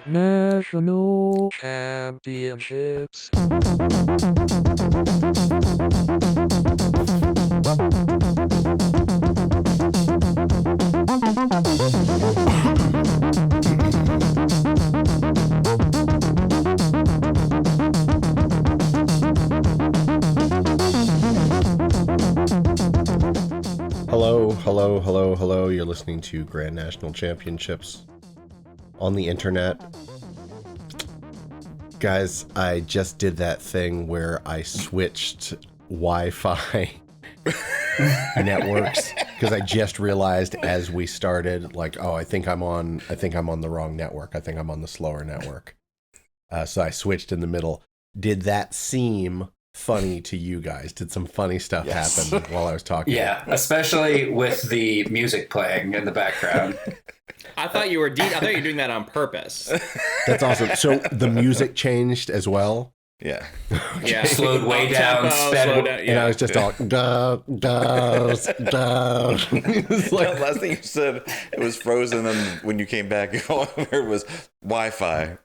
National Championships. Hello. You're listening to Grand National Championships on the internet. Guys, I just did that thing where I switched Wi-Fi networks because I just realized as we started, like, I think I'm on the wrong network. I think I'm on the slower network. So I switched in the middle. Did that seem funny to you guys? Did some funny stuff happen while I was talking? Yeah, especially with the music playing in the background. I thought you were doing that on purpose. That's awesome. So the music changed as well. Yeah. Okay. Yeah. Slowed way down, Slow down. Yeah. And I was just all da. It's like, Last thing you said, it was frozen, and when you came back, all I heard was Wi-Fi.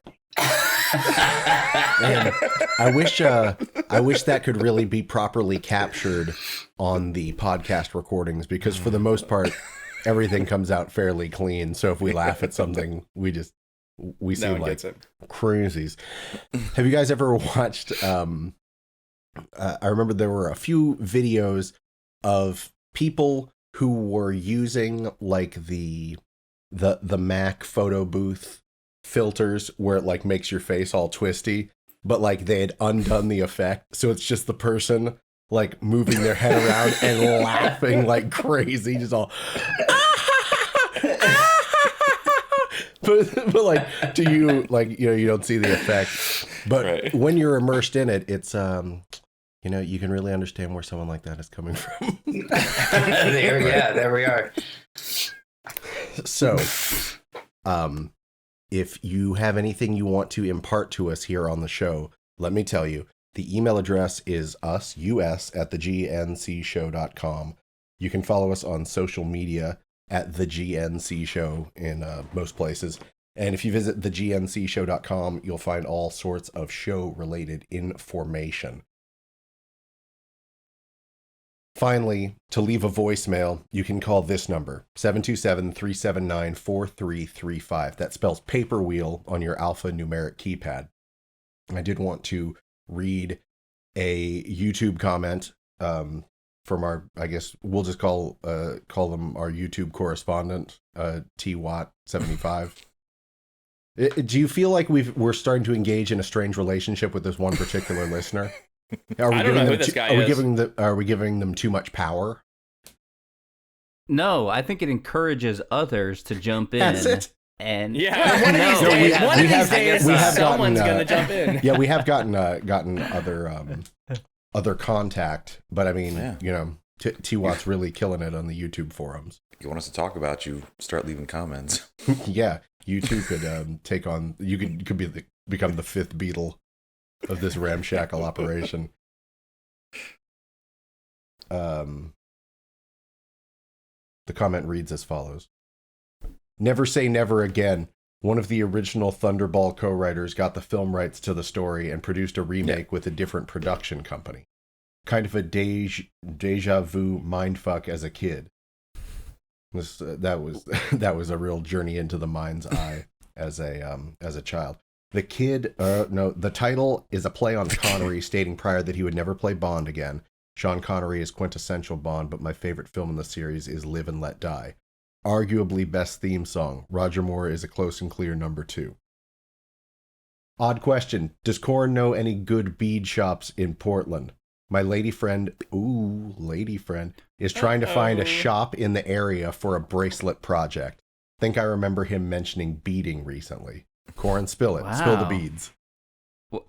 man, I wish that could really be properly captured on the podcast recordings, because for the most part, everything comes out fairly clean. So if we laugh at something, we seem like crazies. Have you guys ever watched? I remember there were a few videos of people who were using like the Mac photo booth filters where it like makes your face all twisty, but like they had undone the effect, so it's just the person like moving their head around and laughing like crazy, just all but like to you, like, you don't see the effect, but right. When you're immersed in it, it's you can really understand where someone like that is coming from. There we are. So if you have anything you want to impart to us here on the show, let me tell you, the email address is us@thegncshow.com. You can follow us on social media at the GNC Show in most places. And if you visit thegncshow.com, you'll find all sorts of show-related information. Finally, to leave a voicemail, you can call this number, 727-379-4335. That spells paper wheel on your alphanumeric keypad. I did want to read a YouTube comment from our, I guess we'll just call them our YouTube correspondent, TWatt75. Do you feel like we're starting to engage in a strange relationship with this one particular listener? I don't know who this guy is. Are we giving them too much power? No, I think it encourages others to jump in. That's it. And one of these days, someone's gonna jump in. Yeah, we have gotten other contact, but I mean, T-Watt's really killing it on the YouTube forums. You want us to talk about you? Start leaving comments. Yeah, you too could take on. You could become the fifth beatle of this ramshackle operation. The comment reads as follows. Never say never again. One of the original Thunderball co-writers got the film rights to the story and produced a remake with a different production company. Kind of a deja vu mindfuck as a kid. That was a real journey into the mind's eye as a child. The title is a play on Connery, stating prior that he would never play Bond again. Sean Connery is quintessential Bond, but my favorite film in the series is Live and Let Die. Arguably best theme song. Roger Moore is a close and clear number 2. Odd question. Does Corin know any good bead shops in Portland? My lady friend, is trying to find a shop in the area for a bracelet project. Think I remember him mentioning beading recently. Corin, spill it. Wow. Spill the beads. Well,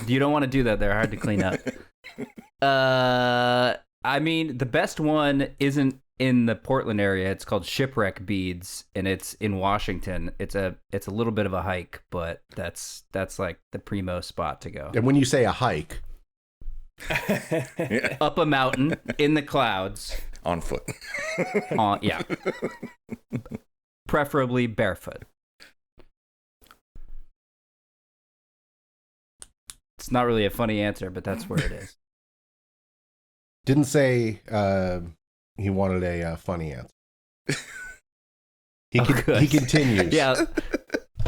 you don't want to do that. They're hard to clean up. I mean, the best one isn't in the Portland area. It's called Shipwreck Beads, and it's in Washington. It's a little bit of a hike, but that's like the primo spot to go. And when you say a hike, up a mountain in the clouds on foot. Yeah. Preferably barefoot. It's not really a funny answer, but that's where it is. Didn't say he wanted a funny answer. He continues. Yeah.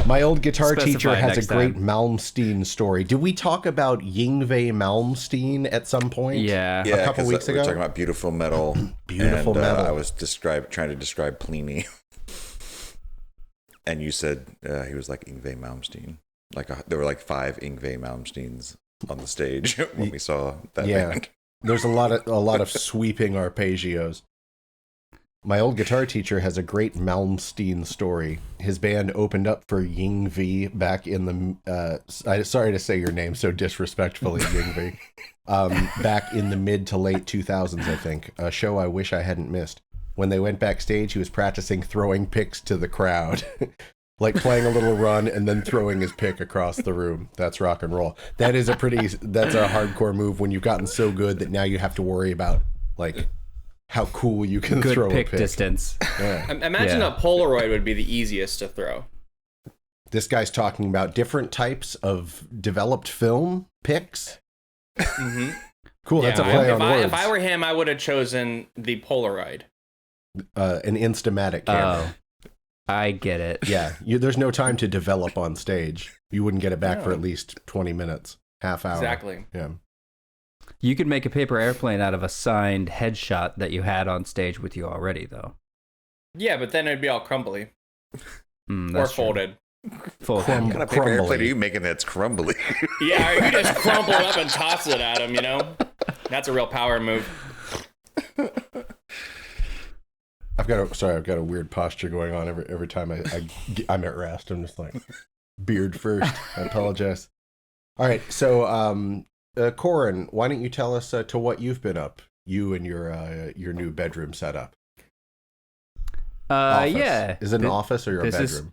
My old guitar Specify teacher has a next great time. Malmsteen story. Did we talk about Yngwie Malmsteen at some point? Yeah. A couple 'cause weeks we ago? were talking about beautiful metal. Beautiful and, metal. I was trying to describe Pliny. And you said he was like Yngwie Malmsteen. There were like 5 Yngwie Malmsteens on the stage when we saw that band. There's a lot of sweeping arpeggios. My old guitar teacher has a great Malmsteen story. His band opened up for Yngwie back in the sorry to say your name so disrespectfully, Yngwie. Back in the mid to late 2000s, I think. A show I wish I hadn't missed. When they went backstage, he was practicing throwing picks to the crowd. Like playing a little run and then throwing his pick across the room. That's rock and roll. That's a hardcore move when you've gotten so good that now you have to worry about like how cool you can Good throw pick a pick. distance. Yeah. Imagine a Polaroid would be the easiest to throw. This guy's talking about different types of developed film picks. Mm-hmm. Cool, that's a play on words. If I were him, I would have chosen the Polaroid. An Instamatic camera. Oh, I get it. Yeah, there's no time to develop on stage. You wouldn't get it back for at least 20 minutes, half hour. Exactly. Yeah. You could make a paper airplane out of a signed headshot that you had on stage with you already, though. Yeah, but then it'd be all crumbly or That's true. folded. Folded. Crumb- What kind of paper Crumbly. airplane are you making that's crumbly? Yeah, you just crumple it up and toss it at him, you know? That's a real power move. I've got a weird posture going on every time I'm at rest. I'm just like beard first. I apologize. All right, so Corin, why don't you tell us to what you've been up? You and your new bedroom setup. Office. Yeah. Is it an office or your this bedroom?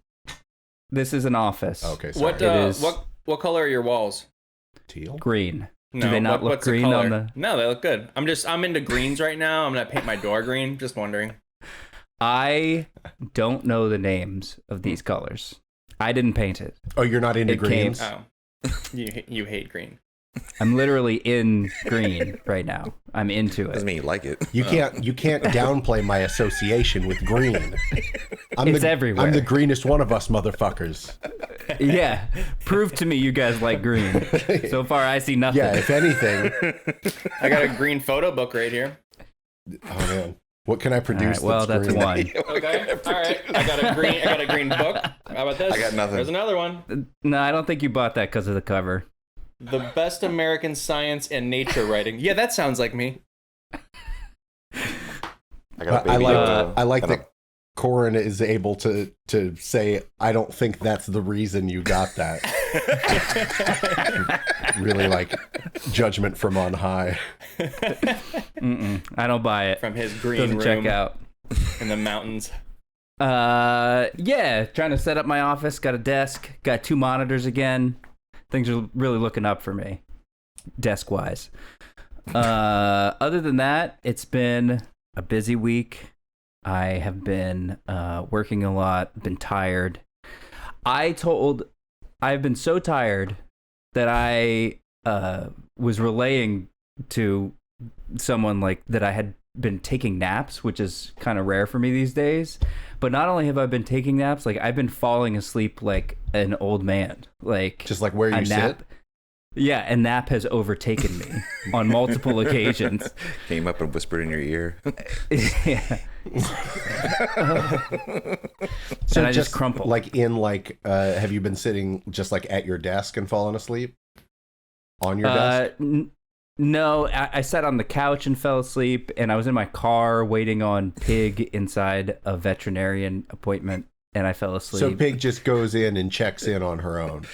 This is an office. Okay, sorry. What color are your walls? Teal? Green. No, Do they not look what's the green color? on the... No, they look good. I'm into greens right now. I'm gonna paint my door green. Just wondering. I don't know the names of these colors. I didn't paint it. Oh, you're not into greens? Oh, you hate green. I'm literally in green right now. I'm into Doesn't it. mean you like it. You can't downplay my association with green. It's everywhere. I'm the greenest one of us motherfuckers. Yeah. Prove to me you guys like green. So far, I see nothing. Yeah, if anything. I got a green photo book right here. Oh man, what can I produce? All right, well, that's green? one. Okay, all right. I got a green book. How about this? I got nothing. There's another one. No, I don't think you bought that because of the cover. The best American science and nature writing. Yeah, that sounds like me. I got a I baby Yoda like and a- that Corin is able to say, I don't think that's the reason you got that. Really like judgment from on high. I don't buy it. From his green Doesn't room check out. in the mountains. Yeah, trying to set up my office. Got a desk. Got 2 monitors again. Things are really looking up for me, desk-wise. Other than that, it's been a busy week. I have been working a lot, been tired. I've been so tired that I was relaying to someone like that I had been taking naps, which is kind of rare for me these days. But not only have I been taking naps, like I've been falling asleep like an old man, like Just like where you sit. Yeah, a nap has overtaken me on multiple occasions. came up and whispered in your ear. Yeah. So And I just crumple. Like have you been sitting just like at your desk and fallen asleep? On your desk? No, I sat on the couch and fell asleep, and I was in my car waiting on Pig inside a veterinarian appointment, and I fell asleep. So Pig just goes in and checks in on her own.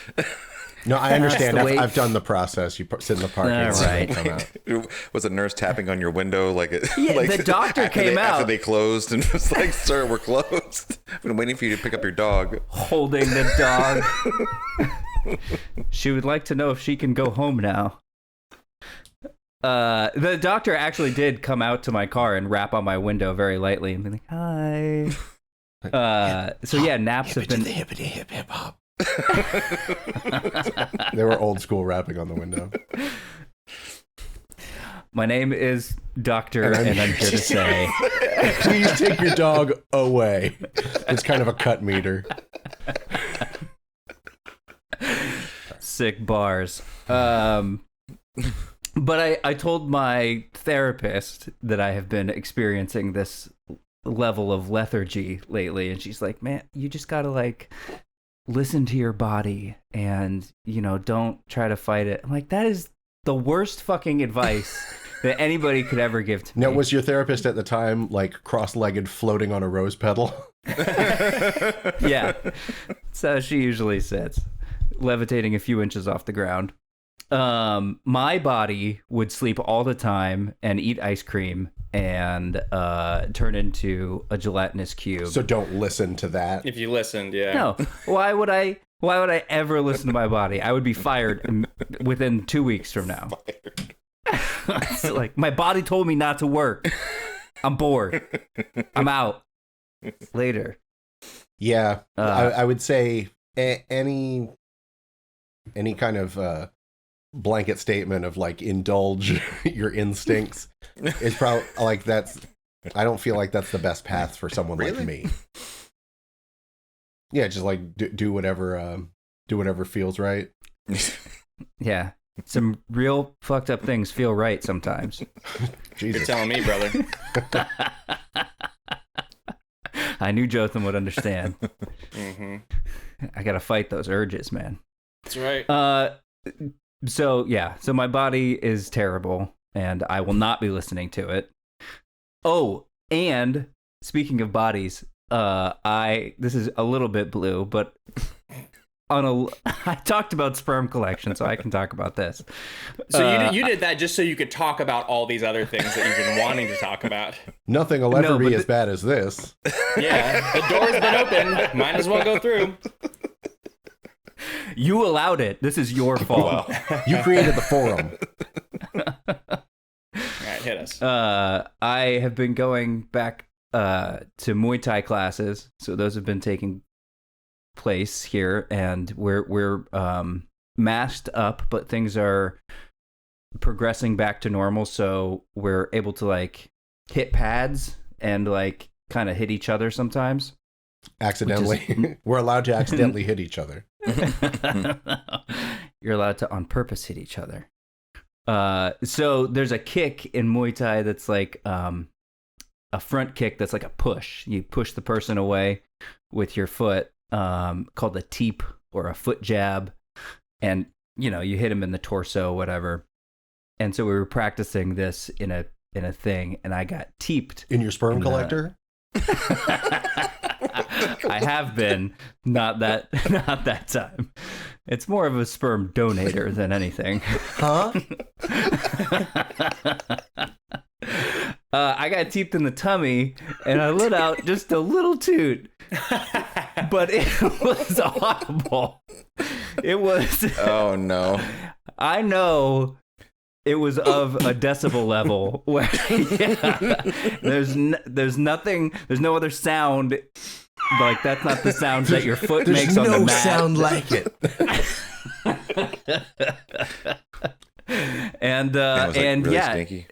No, I understand. the way- I've done the process. You sit in the parking lot right. and come out. Was a nurse tapping on your window like it? Yeah, like the doctor after came after out. they closed and was like, "Sir, we're closed. I've been waiting for you to pick up your dog." Holding the dog. She would like to know if she can go home now. The doctor actually did come out to my car and rap on my window very lightly and be like, "Hi." So yeah, naps have been Hippity hip hip hop. They were old school rapping on the window. My name is Doctor, and I'm here to say, please take your dog away. It's kind of a cut meter. sick bars. But I told my therapist that I have been experiencing this level of lethargy lately, and she's like, man, you just gotta like listen to your body and, you know, don't try to fight it. I'm like, that is the worst fucking advice that anybody could ever give to me. Now, was your therapist at the time like cross-legged floating on a rose petal? Yeah. So she usually sits, levitating a few inches off the ground. My body would sleep all the time and eat ice cream and turn into a gelatinous cube. So don't listen to that. If you listened, yeah. No. Why would I ever listen to my body? I would be fired within 2 weeks from now. It's like, my body told me not to work. I'm bored. I'm out. Later. Yeah, I would say any kind of blanket statement of like indulge your instincts is probably like that's. I don't feel like that's the best path for someone like me. Yeah, just like do whatever feels right. Yeah. Some real fucked up things feel right sometimes. You're telling me, brother. I knew Jotham would understand. Mm-hmm. I gotta fight those urges, man. That's right. So my body is terrible, and I will not be listening to it. Oh, and speaking of bodies, this is a little bit blue, but I talked about sperm collection, so I can talk about this. So you did that just so you could talk about all these other things that you've been wanting to talk about. Nothing will ever be as bad as this. Yeah, the door's been opened. Might as well go through. You allowed it. This is your fault. Well, you created the forum. All right, hit us. I have been going back to Muay Thai classes, so those have been taking place here, and we're masked up, but things are progressing back to normal, so we're able to like hit pads and like kind of hit each other sometimes. Accidentally. We're allowed to accidentally hit each other. You're allowed to on purpose hit each other. So there's a kick in Muay Thai that's like a front kick that's like a push. You push the person away with your foot, called a teep or a foot jab, and you know, you hit him in the torso, whatever. And so we were practicing this in a thing, and I got teeped in your sperm collector. I have been, not that time. It's more of a sperm donator than anything. Huh? I got teeped in the tummy, and I let out just a little toot. But it was audible. It was. Oh no! I know it was of a decibel level where there's nothing. There's no other sound. Like that's not the sound that your foot makes on the mat. There's no sound like it. And really yeah, stinky?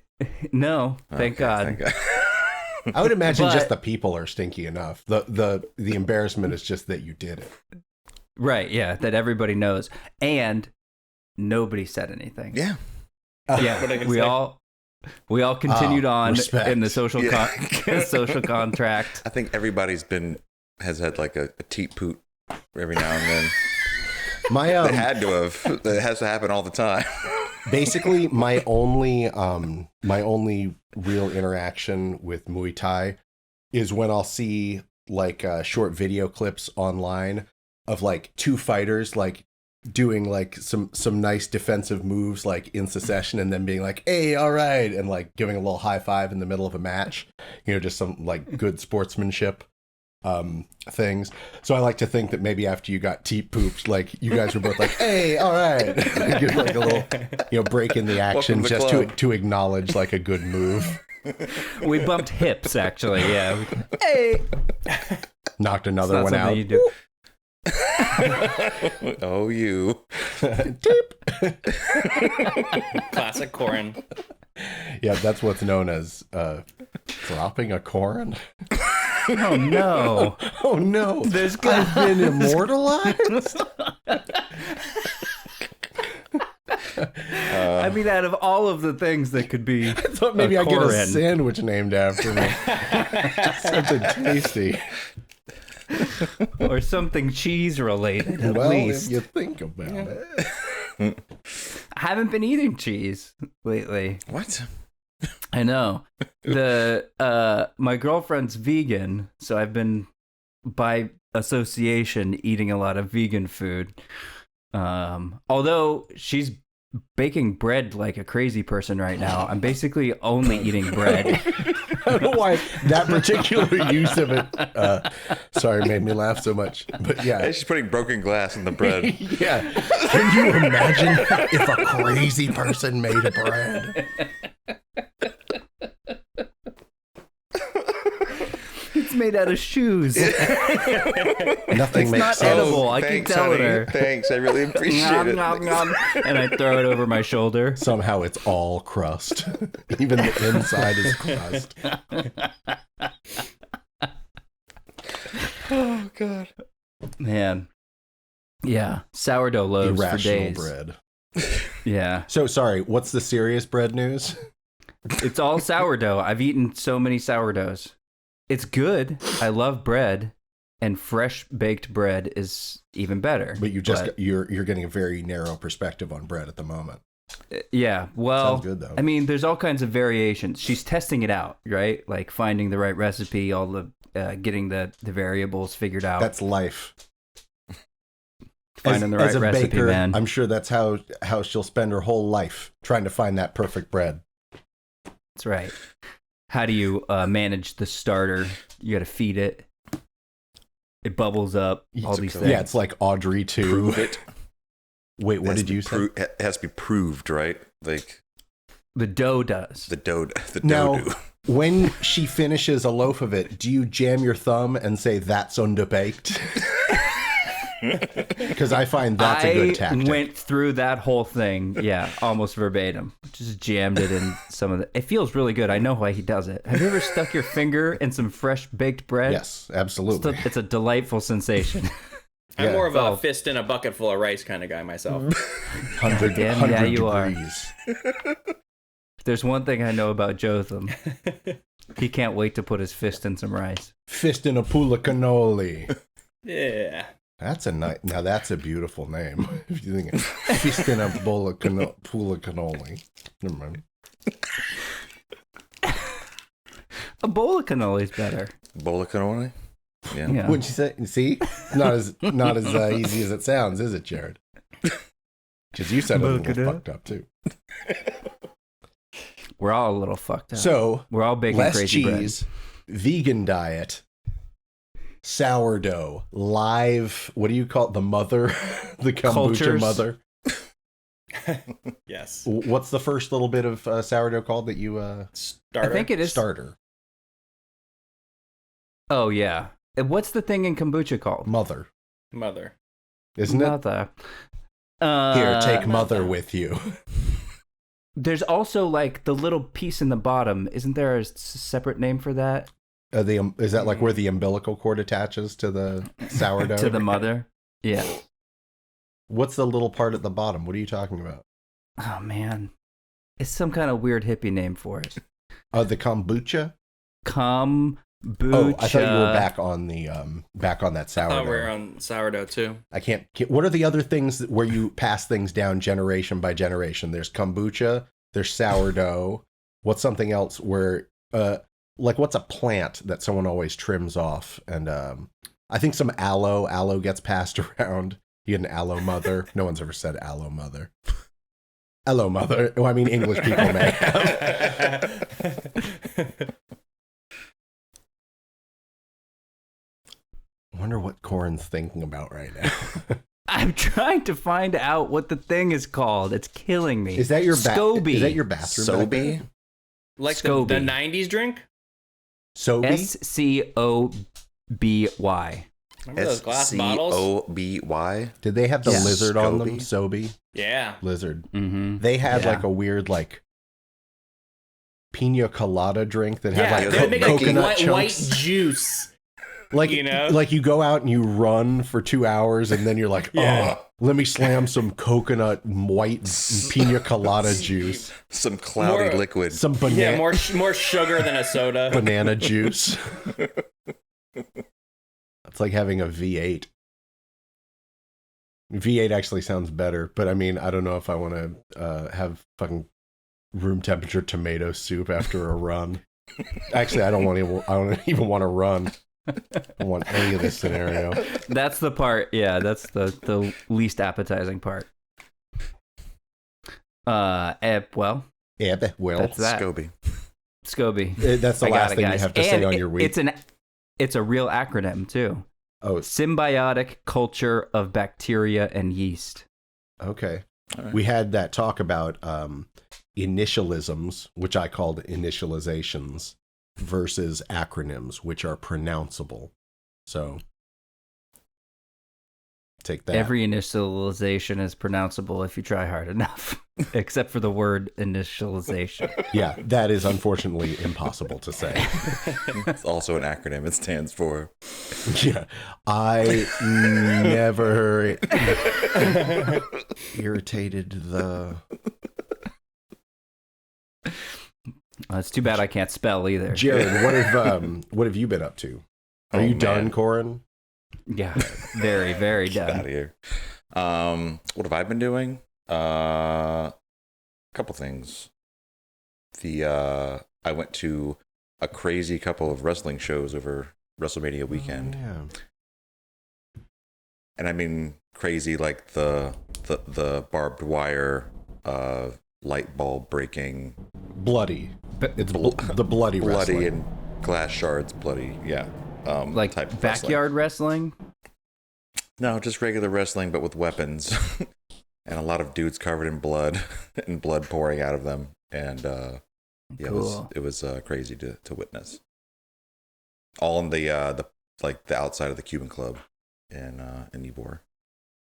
No, thank God. Thank God. I would imagine just the people are stinky enough. The embarrassment is just that you did it. Right, yeah, that everybody knows. And nobody said anything. Yeah. Yeah, we all continued on respect. in the social social contract. I think everybody's has had like a teep poot every now and then. My They had to have. That has to happen all the time. basically my only real interaction with Muay Thai is when I'll see like short video clips online of like two fighters like doing like some nice defensive moves like in succession, and then being like, hey, all right, and like giving a little high five in the middle of a match, you know, just some like good sportsmanship things. So I like to think that maybe after you got teep pooped, like you guys were both like, hey, all right. Give like a little, you know, break in the action just to acknowledge like a good move. We bumped hips, actually. Yeah. Hey. Knocked another one out. You do. Oh, you. Teep. Classic corin. Yeah, that's what's known as dropping a corin. Oh no! Oh no! I've been immortalized. I mean, out of all of the things that could be, I thought maybe I get a corin. sandwich named after me. Something tasty. Or something cheese related, at Well, least. if you think about it. I haven't been eating cheese lately. What? I know. My girlfriend's vegan, so I've been by association eating a lot of vegan food. Although she's baking bread like a crazy person right now, I'm basically only eating bread. I don't know why that particular use of it sorry, made me laugh so much. But Hey, yeah. she's putting broken glass in the bread. Yeah. Can you imagine if a crazy person made a bread? It's made out of shoes. Nothing It's makes not sense. edible. I keep Thanks, telling honey. her. Thanks, I really appreciate Nom, it. nom, nom. And I throw it over my shoulder. Somehow it's all crust. Even the inside is crust. Oh, God. Man. Yeah. Sourdough loaves for Irrational days. bread. Yeah. So sorry, what's the serious bread news? It's all sourdough. I've eaten so many sourdoughs. It's good. I love bread. And fresh baked bread is even better. But you're getting a very narrow perspective on bread at the moment. Yeah. Well, Sounds good though. I mean, there's all kinds of variations. She's testing it out, right? Like finding the right recipe, all the getting the variables figured out. That's life. Finding the right as a recipe, baker, man. I'm sure that's how she'll spend her whole life trying to find that perfect bread. That's right. How do you manage the starter? You got to feed it. It bubbles up. All these things. Yeah, it's like Audrey 2. Prove it. Wait, what did you say? It has to be proved, right? Like The dough does. the dough. Now, do. when she finishes a loaf of it, do you jam your thumb and say that's underbaked? Because I find that's a good tactic. I went through that whole thing, yeah, almost verbatim. Just jammed it in some of the... It feels really good. I know why he does it. Have you ever stuck your finger in some fresh baked bread? Yes, absolutely. It's a delightful sensation. I'm Yeah. more of a Oh. fist in a bucket full of rice kind of guy myself. 100, Damn, 100 yeah, you are. degrees. There's one thing I know about Jotham. He can't wait to put his fist in some rice. Fist in a pool of cannoli. Yeah. That's a nice. Now that's a beautiful name. If you think fist in a pool of cannoli. Never mind. A bowl of cannoli is better. Bowl of cannoli? Yeah. Yeah. Wouldn't you say? See, not as easy as it sounds, is it, Jared? Because you said it a Look little it up. fucked up too. We're all a little fucked up. So we're all baking less crazy cheese, vegan diet, sourdough, live. What do you call it? The mother, the kombucha Cultures. mother. Yes. What's the first little bit of sourdough called that you bread. Starter. I think it is. starter? Oh, yeah. And what's the thing in kombucha called? Mother, Mother. isn't it? Mother. Here, take mother with you. There's also like the little piece in the bottom. Isn't there a separate name for that? Is that like where the umbilical cord attaches to the sourdough? To the mother? Yeah. What's the little part at the bottom? What are you talking about? Oh, man. It's some kind of weird hippie name for it. The kombucha. Kombucha. Oh, I thought you were back on the back on that Oh, sourdough. we're on sourdough too. I can't. What are the other things where you pass things down generation by generation? There's kombucha. There's sourdough. What's something else where like what's a plant that someone always trims off? And I think some aloe. Aloe gets passed around. You get an aloe mother. No one's ever said aloe mother. Aloe mother. Oh, I mean English people may have. I wonder what Corin's thinking about right now. I'm trying to find out what the thing is called. It's killing me. Is that your SCOBY? Is that your bathroom? back there? Sobe? Like the Scoby. 90s drink? Sobe? SCOBY. Remember those glass bottles? SCOBY. Did they have the Yeah. lizard on them? Scoby? Sobe? Yeah. Lizard. Mm-hmm. They had Yeah. like a weird like pina colada drink that had like they would make coconut like white chunks. juice. Like, you know? like you go out and you run for 2 hours and then you're like, Yeah. oh, let me slam some coconut white pina colada juice, Some cloudy More- liquid. some Yeah, banana more sugar than a soda. banana juice. It's like having a V8. V8 actually sounds better, but I mean, I don't know if I want to have fucking room temperature tomato soup after a run. Actually, I don't even want to run. I don't want any of this scenario. That's the part. Yeah, that's the least appetizing part. Well, Yeah, well, That's that. SCOBY. SCOBY. that's the I got last it, thing you guys. have to say And on your week. It's a real acronym too. Oh, Symbiotic culture of bacteria and yeast. okay. All right. We had that talk about initialisms, which I called initializations, versus acronyms, which are pronounceable. So take that. Every initialization is pronounceable if you try hard enough, except for the word initialization. Yeah, that is unfortunately impossible to say. It's also an acronym. It stands for Yeah, I never irritated the. It's too bad I can't spell either. Jared, what have you been up to? Are Oh, you man. done, Corin? Yeah, very, very Get out done. of here. What have I been doing? A couple things. I went to a crazy couple of wrestling shows over WrestleMania weekend. Oh, yeah. And I mean crazy like the barbed wire light bulb breaking, Bloody. But- It's the bloody bloody wrestling. and glass shards bloody. Yeah. Like type of wrestling. backyard wrestling. No, just regular wrestling but with weapons. And a lot of dudes covered in blood and blood pouring out of them. And yeah, Cool. it was crazy to witness. All in the outside of the Cuban Club in Ybor.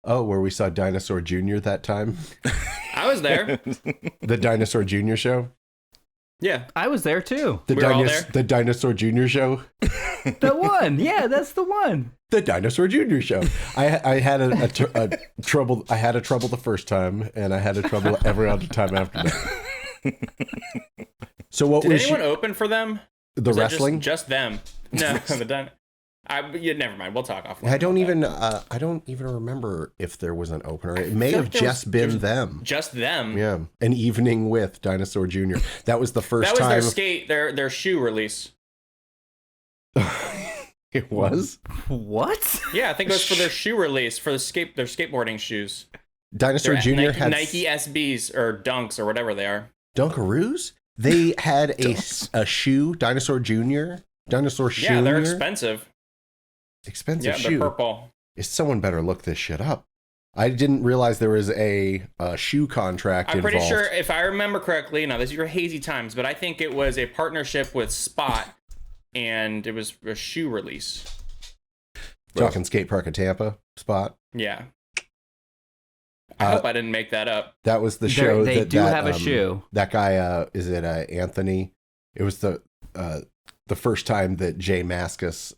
Oh, where we saw Dinosaur Jr. that time? I was there. The Dinosaur Jr. show? Yeah. I was there too. The, We were all there? the Dinosaur Jr. show? The one. Yeah, that's the one. The Dinosaur Jr. show. I had a trouble. I had a trouble the first time, and I had a trouble every other time after that. So what Did was anyone open for them? the Was that wrestling? Just them. No, never mind. We'll talk offline. I don't about that. even remember if there was an opener. It may feel have like there was- just been there's- them. Just them. Yeah, an evening with Dinosaur Jr. That was the first That was time. their skate, their shoe release. It was What? Yeah, I think it was for their shoe release for their skateboarding shoes. Dinosaur Their Jr. Nike, had Nike SBs or Dunks or whatever they are. Dunkaroos. They had a shoe. Dinosaur Jr. Dinosaur shoe. Yeah, they're expensive. Expensive Yeah, shoe. they're purple. Someone better look this shit up. I didn't realize there was a shoe contract I'm involved. pretty sure, if I remember correctly, now these are hazy times, but I think it was a partnership with Spot, and it was a shoe release. Talking skate park of Tampa spot. Yeah. I hope I didn't make that up. That was the show. They that do that, have a shoe. That guy, is it Anthony? It was the first time that Jay Maskus,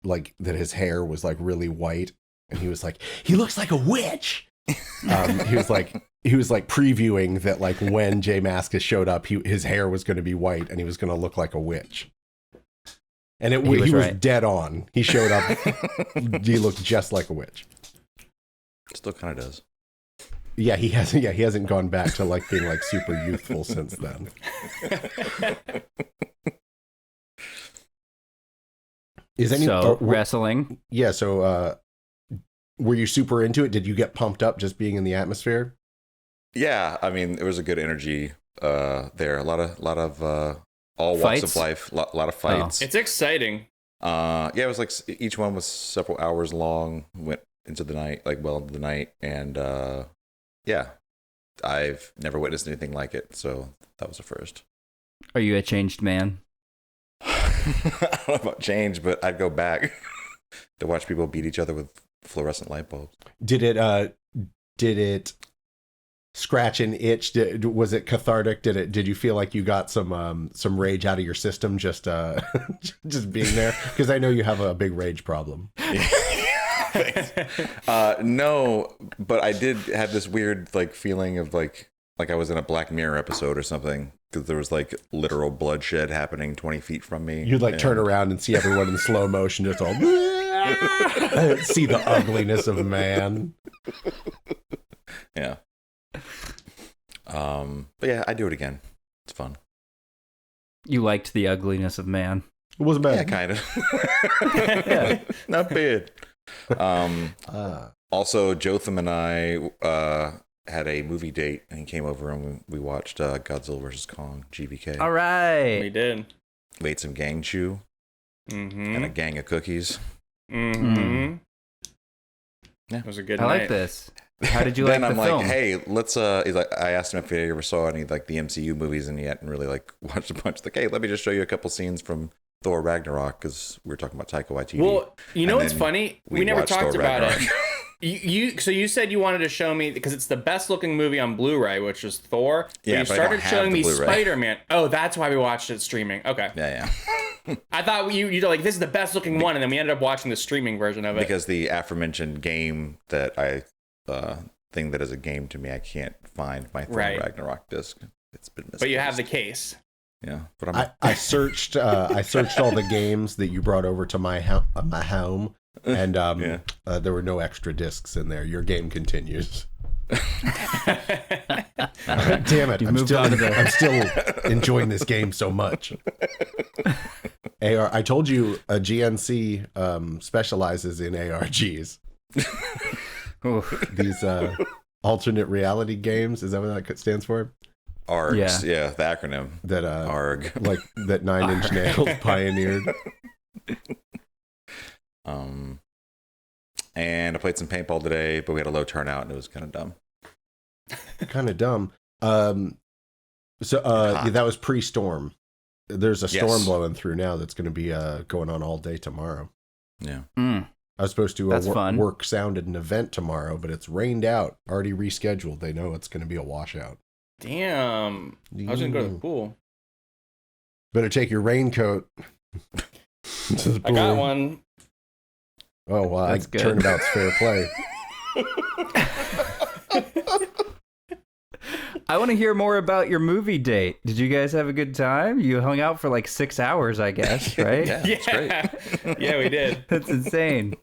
like that his hair was like really white, and he was like, he looks like a witch. He was like previewing that like when Jay Maskus showed up, his hair was going to be white and he was going to look like a witch. And he was right. dead on. He showed up. He looked just like a witch. Still kind of does. Yeah, he hasn't. Yeah, he hasn't gone back to like being like super youthful since then. Wrestling. Yeah. So, were you super into it? Did you get pumped up just being in the atmosphere? Yeah, I mean, there was a good energy there. A lot of all walks Fights? of life. A lot of fights. It's exciting. Yeah, it was like each one was several hours long. Went into the night, like well into the night, and yeah, I've never witnessed anything like it. So that was a first. Are you a changed man? I don't know about change, but I'd go back. to watch people beat each other with fluorescent light bulbs. Did it scratch and itch? Was it cathartic? Did you feel like you got some rage out of your system just just being there? Because I know you have a big rage problem. No, but I did have this weird like feeling of like I was in a Black Mirror episode or something, because there was like literal bloodshed happening 20 feet from me. You'd like turn around and see everyone in slow motion, just all see the ugliness of man. Yeah. But yeah, I do it again. It's fun. You liked the ugliness of man. It wasn't bad. Yeah, kind of. Not bad. Also, Jotham and I had a movie date, and he came over and we watched Godzilla vs. Kong, GVK. All right. We did. We ate some gang chew and a gang of cookies. Mm-hmm. Yeah. It was a good I night. like this. How did you like Then the I'm film? like, hey, let's he's like, I asked him if he ever saw any like the MCU movies, and he hadn't really like watched a bunch. Like, hey, let me just show you a couple scenes from Thor Ragnarok, because we were talking about Taika Waititi. Well, you know And what's then funny? We never watched talked Thor about Ragnarok. it. So you said you wanted to show me, because it's the best looking movie on Blu-ray, which is Thor. Yeah, but you but I don't started have showing the me Blu-ray. Spider-Man. Oh, that's why we watched it streaming. Okay. Yeah. I thought you're like, this is the best looking one, and then we ended up watching the streaming version of it. Because the aforementioned game that thing that is a game to me, I can't find my Thor Ragnarok disc. It's been misplaced. But you have the case. Yeah, but I searched all the games that you brought over to my home, and there were no extra discs in there. Your game continues. Damn it! I'm still enjoying this game so much. I told you GNC specializes in ARGs. These alternate reality games. Is that what that stands for? ARGs, yeah, the acronym. That ARG. like that 9 Inch Nails pioneered. And I played some paintball today, but we had a low turnout, and it was kind of dumb. Kind of dumb. That was pre-storm. There's a storm blowing through now that's going to be going on all day tomorrow. Yeah. I was supposed to fun. work sound at an event tomorrow, but it's rained out. Already rescheduled. They know it's going to be a washout. Damn. I was going to go to the pool. Better take your raincoat to the pool. I got one. Oh, well, That's good. turnabout's fair play. I want to hear more about your movie date. Did you guys have a good time? You hung out for like 6 hours, I guess, right? Yeah, it's great. Yeah, we did. That's insane.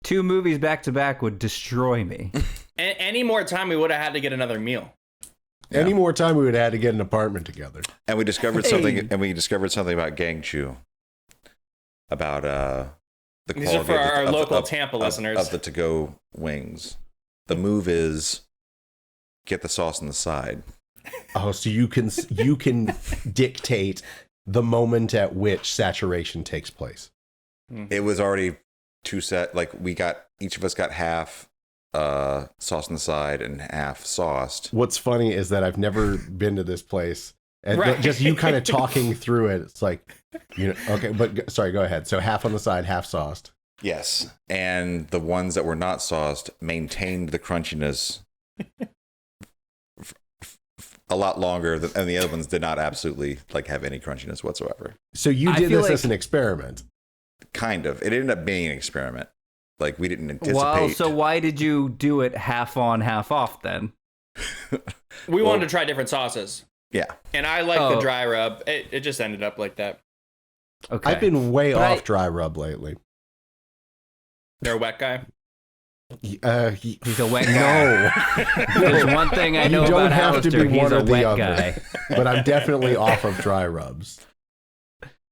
2 movies back to back would destroy me. Any more time, we would have had to get another meal. Yeah. Any more time, we would have had to get an apartment together. And we discovered something. And we discovered something about gang chew. About the These quality are for of the, our of the- local of- Tampa of- listeners. of the to-go wings. The move is get the sauce on the side. Oh, so you can dictate the moment at which saturation takes place. It was already two set. Like each of us got half sauce on the side and half sauced. What's funny is that I've never been to this place, and Right. just you kind of talking through it. It's like, okay, but sorry, go ahead. So half on the side, half sauced. Yes, and the ones that were not sauced maintained the crunchiness a lot longer, and the other ones did not absolutely have any crunchiness whatsoever. So you I did feel this like- as an experiment. Kind of. It ended up being an experiment. We didn't anticipate. Well, so why did you do it half on, half off then? We wanted to try different sauces. Yeah. And I like the Oh. dry rub. It just ended up like that. Okay. I've been way But off dry rub lately. They're a wet guy. He's a wet guy. No, There's one thing I know You don't about have to Alistair. be He's one a or the wet other. guy. but I'm definitely off of dry rubs.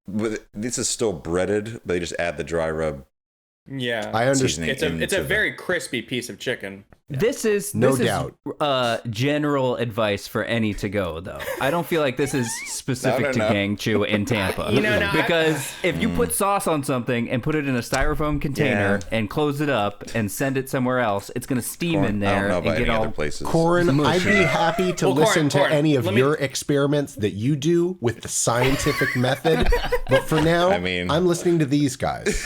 But this is still breaded, but they just add the dry rub. Yeah. I understand. Seasoning It's a into the- very crispy piece of chicken. This is No this doubt. is general advice for any to go though. I don't feel like this is specific to No. Gang Chew in Tampa. No, because if you put sauce on something and put it in a styrofoam container and close it up and send it somewhere else, it's gonna steam in I don't there know and about get any all other places. Corin, I'd mushy. be happy to Well, listen Corin, to any of let me- your experiments that you do with the scientific method. But for now, I mean- I'm listening to these guys.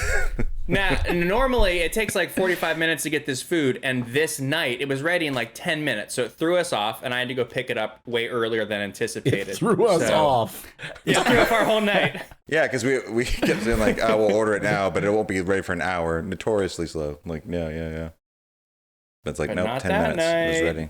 Now, normally it takes like 45 minutes to get this food, and this night it was ready in like 10 minutes. So it threw us off, and I had to go pick it up way earlier than anticipated. It threw us off. Yeah, it threw off our whole night. Yeah, because we kept saying like, "I will order it now," but it won't be ready for an hour. Notoriously slow. Like, yeah. But it's like, But nope, not 10 that minutes. It was night. ready.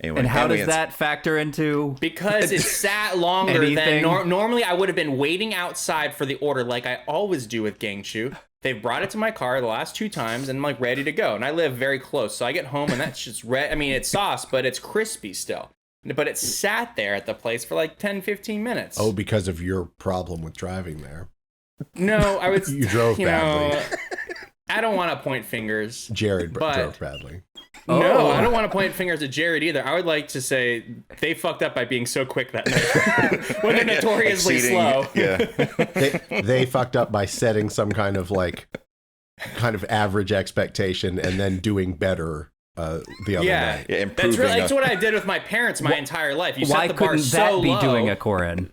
Anyway, And how does aliens. that factor into? Because it sat longer than Anything? normally. I would have been waiting outside for the order, like I always do with Gangshu. They've brought it to my car the last 2 times, and I'm like ready to go. And I live very close, so I get home and that's just red. I mean, it's sauce, but it's crispy still. But it sat there at the place for like 10, 15 minutes. Oh, because of your problem with driving there. No, I would. You drove badly. I don't want to point fingers. Jared But- drove badly. No, Oh. I don't want to point fingers at Jared either. I would like to say they fucked up by being so quick that night. When they're notoriously Exceeding- slow. Yeah. They fucked up by setting some kind of average expectation and then doing better the other Yeah. night. Yeah, That's improving. really that's what I did with my parents my entire life. You Why set the bar couldn't so that be low. doing a corin?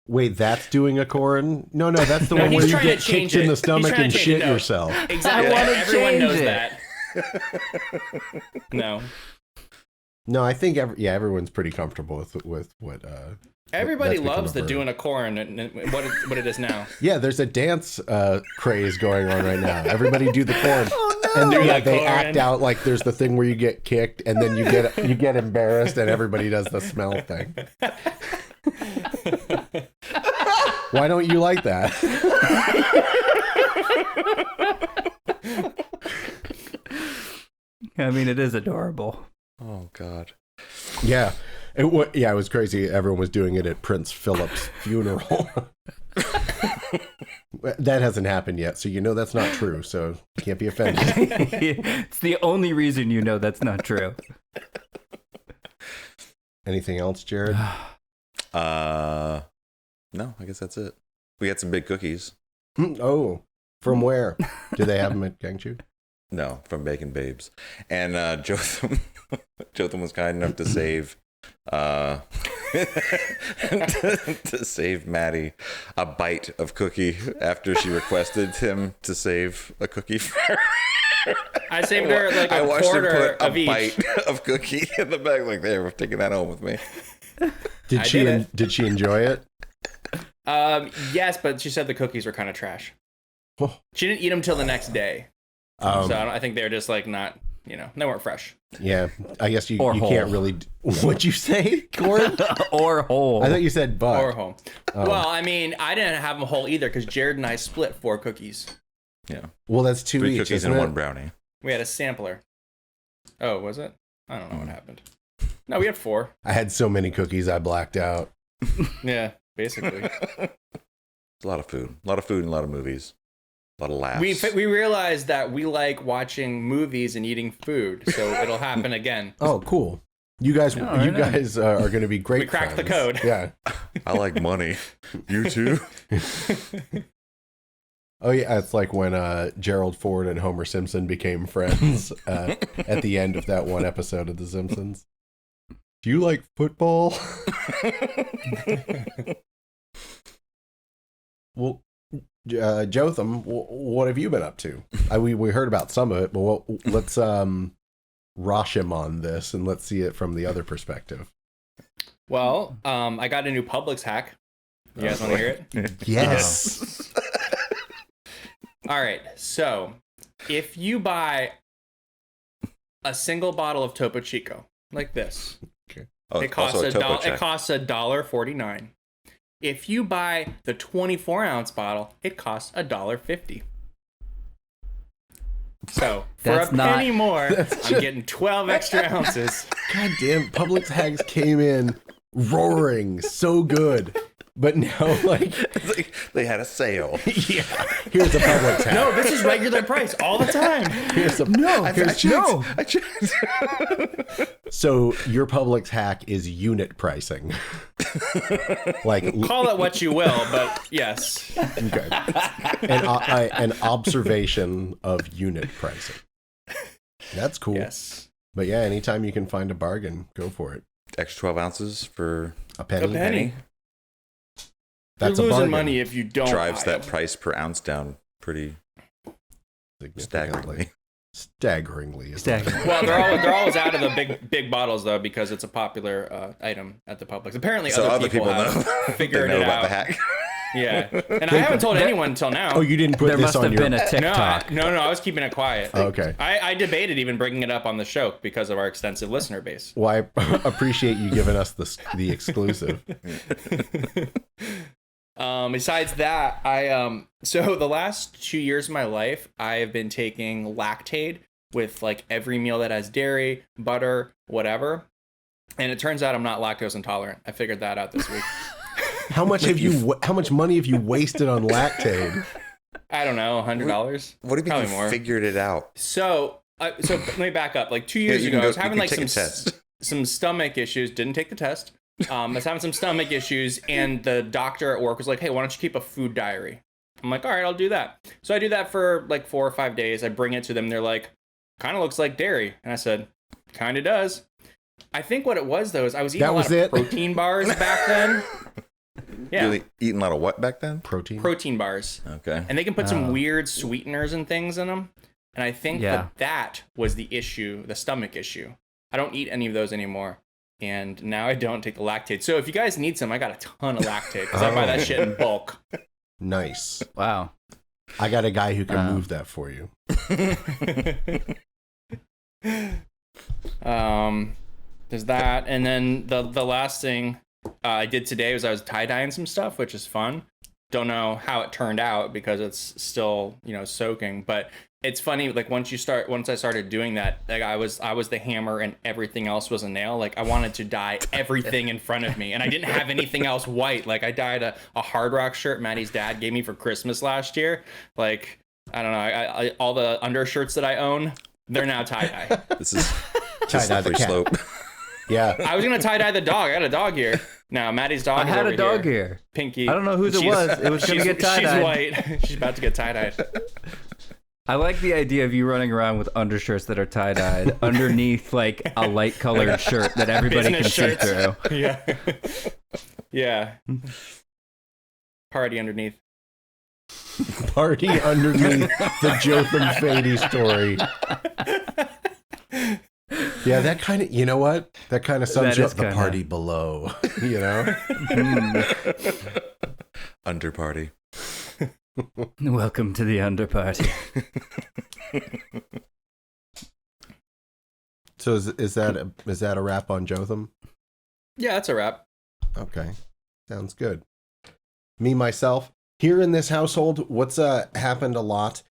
Wait, that's doing a corin? No, that's the No, one he's where you trying to get change kicked in it. the He's stomach trying and to change shit it. No. yourself. Exactly. I wanna Everyone change knows it. that. No. No, I think everyone's pretty comfortable with what. Everybody that's become loves a the verb. doing a corn and what it is now. Yeah, there's a dance craze going on right now. Everybody do the corn. And Do yeah, the they corn. act out like there's the thing where you get kicked and then you get embarrassed and everybody does the smell thing. Why don't you like that? I mean, it is adorable. Oh God. Yeah. It was crazy. Everyone was doing it at Prince Philip's funeral. That hasn't happened yet, so you know that's not true, so you can't be offended. It's the only reason you know that's not true. Anything else, Jared? No, I guess that's it. We had some big cookies. Oh, from where? Do they have them at Gangchu? No, from Bacon Babes. And Jotham was kind enough to save to save Maddie a bite of cookie after she requested him to save a cookie for her. I saved her like I a watched her quarter put of a each. bite of cookie in the bag. Like, there, we're taking that home with me. Did she enjoy it? Yes, but she said the cookies were kind of trash. Oh. She didn't eat them till the next day. So I think they're just like not, they weren't fresh. Yeah, I guess you Or can't whole. really. What'd you say, Corin? Or whole. I thought you said butt. Or home. Well, I mean, I didn't have them whole either because Jared and I split 4 cookies. Yeah. Well, that's 2 3 each, cookies isn't and it? 1 brownie. We had a sampler. Oh, was it? I don't know what happened. No, we had 4. I had so many cookies I blacked out. Yeah, basically. It's a lot of food. A lot of food and a lot of movies. A lot of laughs. We realized that we like watching movies and eating food, so it'll happen again. Oh, cool. You guys are going to be great. We cracked the friends. code. Yeah. I like money. You too? Oh yeah, it's like when Gerald Ford and Homer Simpson became friends at the end of that one episode of The Simpsons. Do you like football? Well, Jotham, what have you been up to? We heard about some of it, but let's Rosh him on this and let's see it from the other perspective. Well, I got a new Publix hack. You guys want to hear it? Yes. All right. So, if you buy a single bottle of Topo Chico like this, Oh, it costs also a Topo check. it costs $1.49. If you buy the 24-ounce bottle, it costs $1.50. So for That's a penny more, that's I'm just- getting 12 extra ounces. God damn, Publix hags came in roaring so good. But now, like, It's like they had a sale. yeah, here's a Publix hag. No, this is regular price all the time. Here's a I checked. So your Publix hack is unit pricing. Like Call it what you will, but yes. okay. An observation of unit pricing. That's cool. Yes. But yeah, anytime you can find a bargain, go for it. Extra 12 ounces for A penny. A penny. That's You're a losing bargain. money if you don't Drives buy that them. price per ounce down pretty staggeringly. Staggeringly. Well, they're always out of the big bottles though because it's a popular item at the Publix. Apparently, So other people have know. figured they know it about out. the hack. Yeah, and I haven't told anyone until now. Oh, you didn't put There this must on have your... been a TikTok. No, I was keeping it quiet. Oh, okay. I debated even bringing it up on the show because of our extensive listener base. Well, I appreciate you giving us the exclusive. Besides that, so the last 2 years of my life, I have been taking Lactaid with like every meal that has dairy, butter, whatever. And it turns out I'm not lactose intolerant. I figured that out this week. How much money have you wasted on Lactaid? I don't know, $100. What do you mean Probably you more. figured it out? So let me back up. Like 2 years you ago, can I was go- having you like can take a test. some stomach issues. Didn't take the test. I was having some stomach issues, and the doctor at work was like, "Hey, why don't you keep a food diary?" I'm like, "All right, I'll do that." So I do that for like 4 or 5 days. I bring it to them. They're like, "Kind of looks like dairy," and I said, "Kind of does." I think what it was though is I was eating That a lot was of it? protein bars back then. Yeah, Really eating a lot of what back then? protein bars. Okay. And they can put some weird sweeteners and things in them. And I think that was the issue, the stomach issue. I don't eat any of those anymore. And now I don't take the Lactaid. So if you guys need some, I got a ton of Lactaid because I buy that shit in bulk. Nice. Wow. I got a guy who can move that for you. There's that. And then the last thing I did today was I was tie-dyeing some stuff, which is fun. Don't know how it turned out because it's still, soaking, but it's funny. Like once I started doing that, like I was the hammer and everything else was a nail. Like I wanted to dye everything in front of me and I didn't have anything else white. Like I dyed a Hard Rock shirt Maddie's dad gave me for Christmas last year. Like, I don't know. I all the undershirts that I own, they're now tie-dye. This is Tie-dye the slippery cat. slope. Yeah. I was going to tie-dye the dog. I got a dog here. Now, Maddie's dog I is had over a dog here. Pinky. I don't know whose it was. It was going to get tie-dyed. She's white. She's about to get tie-dyed. I like the idea of you running around with undershirts that are tie-dyed underneath like a light-colored shirt that everybody can Business see shirts. through. Yeah. Yeah. Party underneath. Party underneath the Jotham Fady story. Yeah, that kind of, you know what? That kind of sums That you is up the kinda- party below, you know? Under party. Welcome to the underparty. So is that a wrap on Jotham? Yeah, that's a wrap. Okay. Sounds good. Me, myself, here in this household, what's happened a lot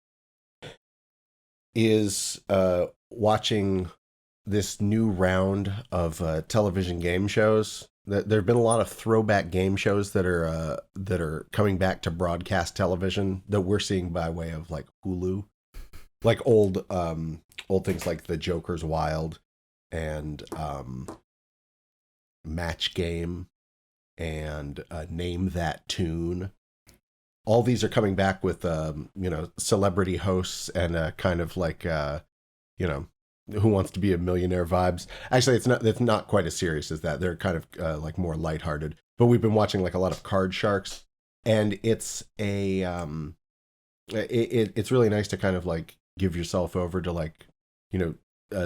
is watching this new round of television game shows. There have been a lot of throwback game shows that are coming back to broadcast television that we're seeing by way of like Hulu, like old things like The Joker's Wild and Match Game and Name That Tune. All these are coming back with celebrity hosts and kind of like Who Wants to Be a Millionaire vibes. Actually, it's not quite as serious as that. They're kind of like more lighthearted. But we've been watching like a lot of Card Sharks, and it's it's really nice to kind of like give yourself over to like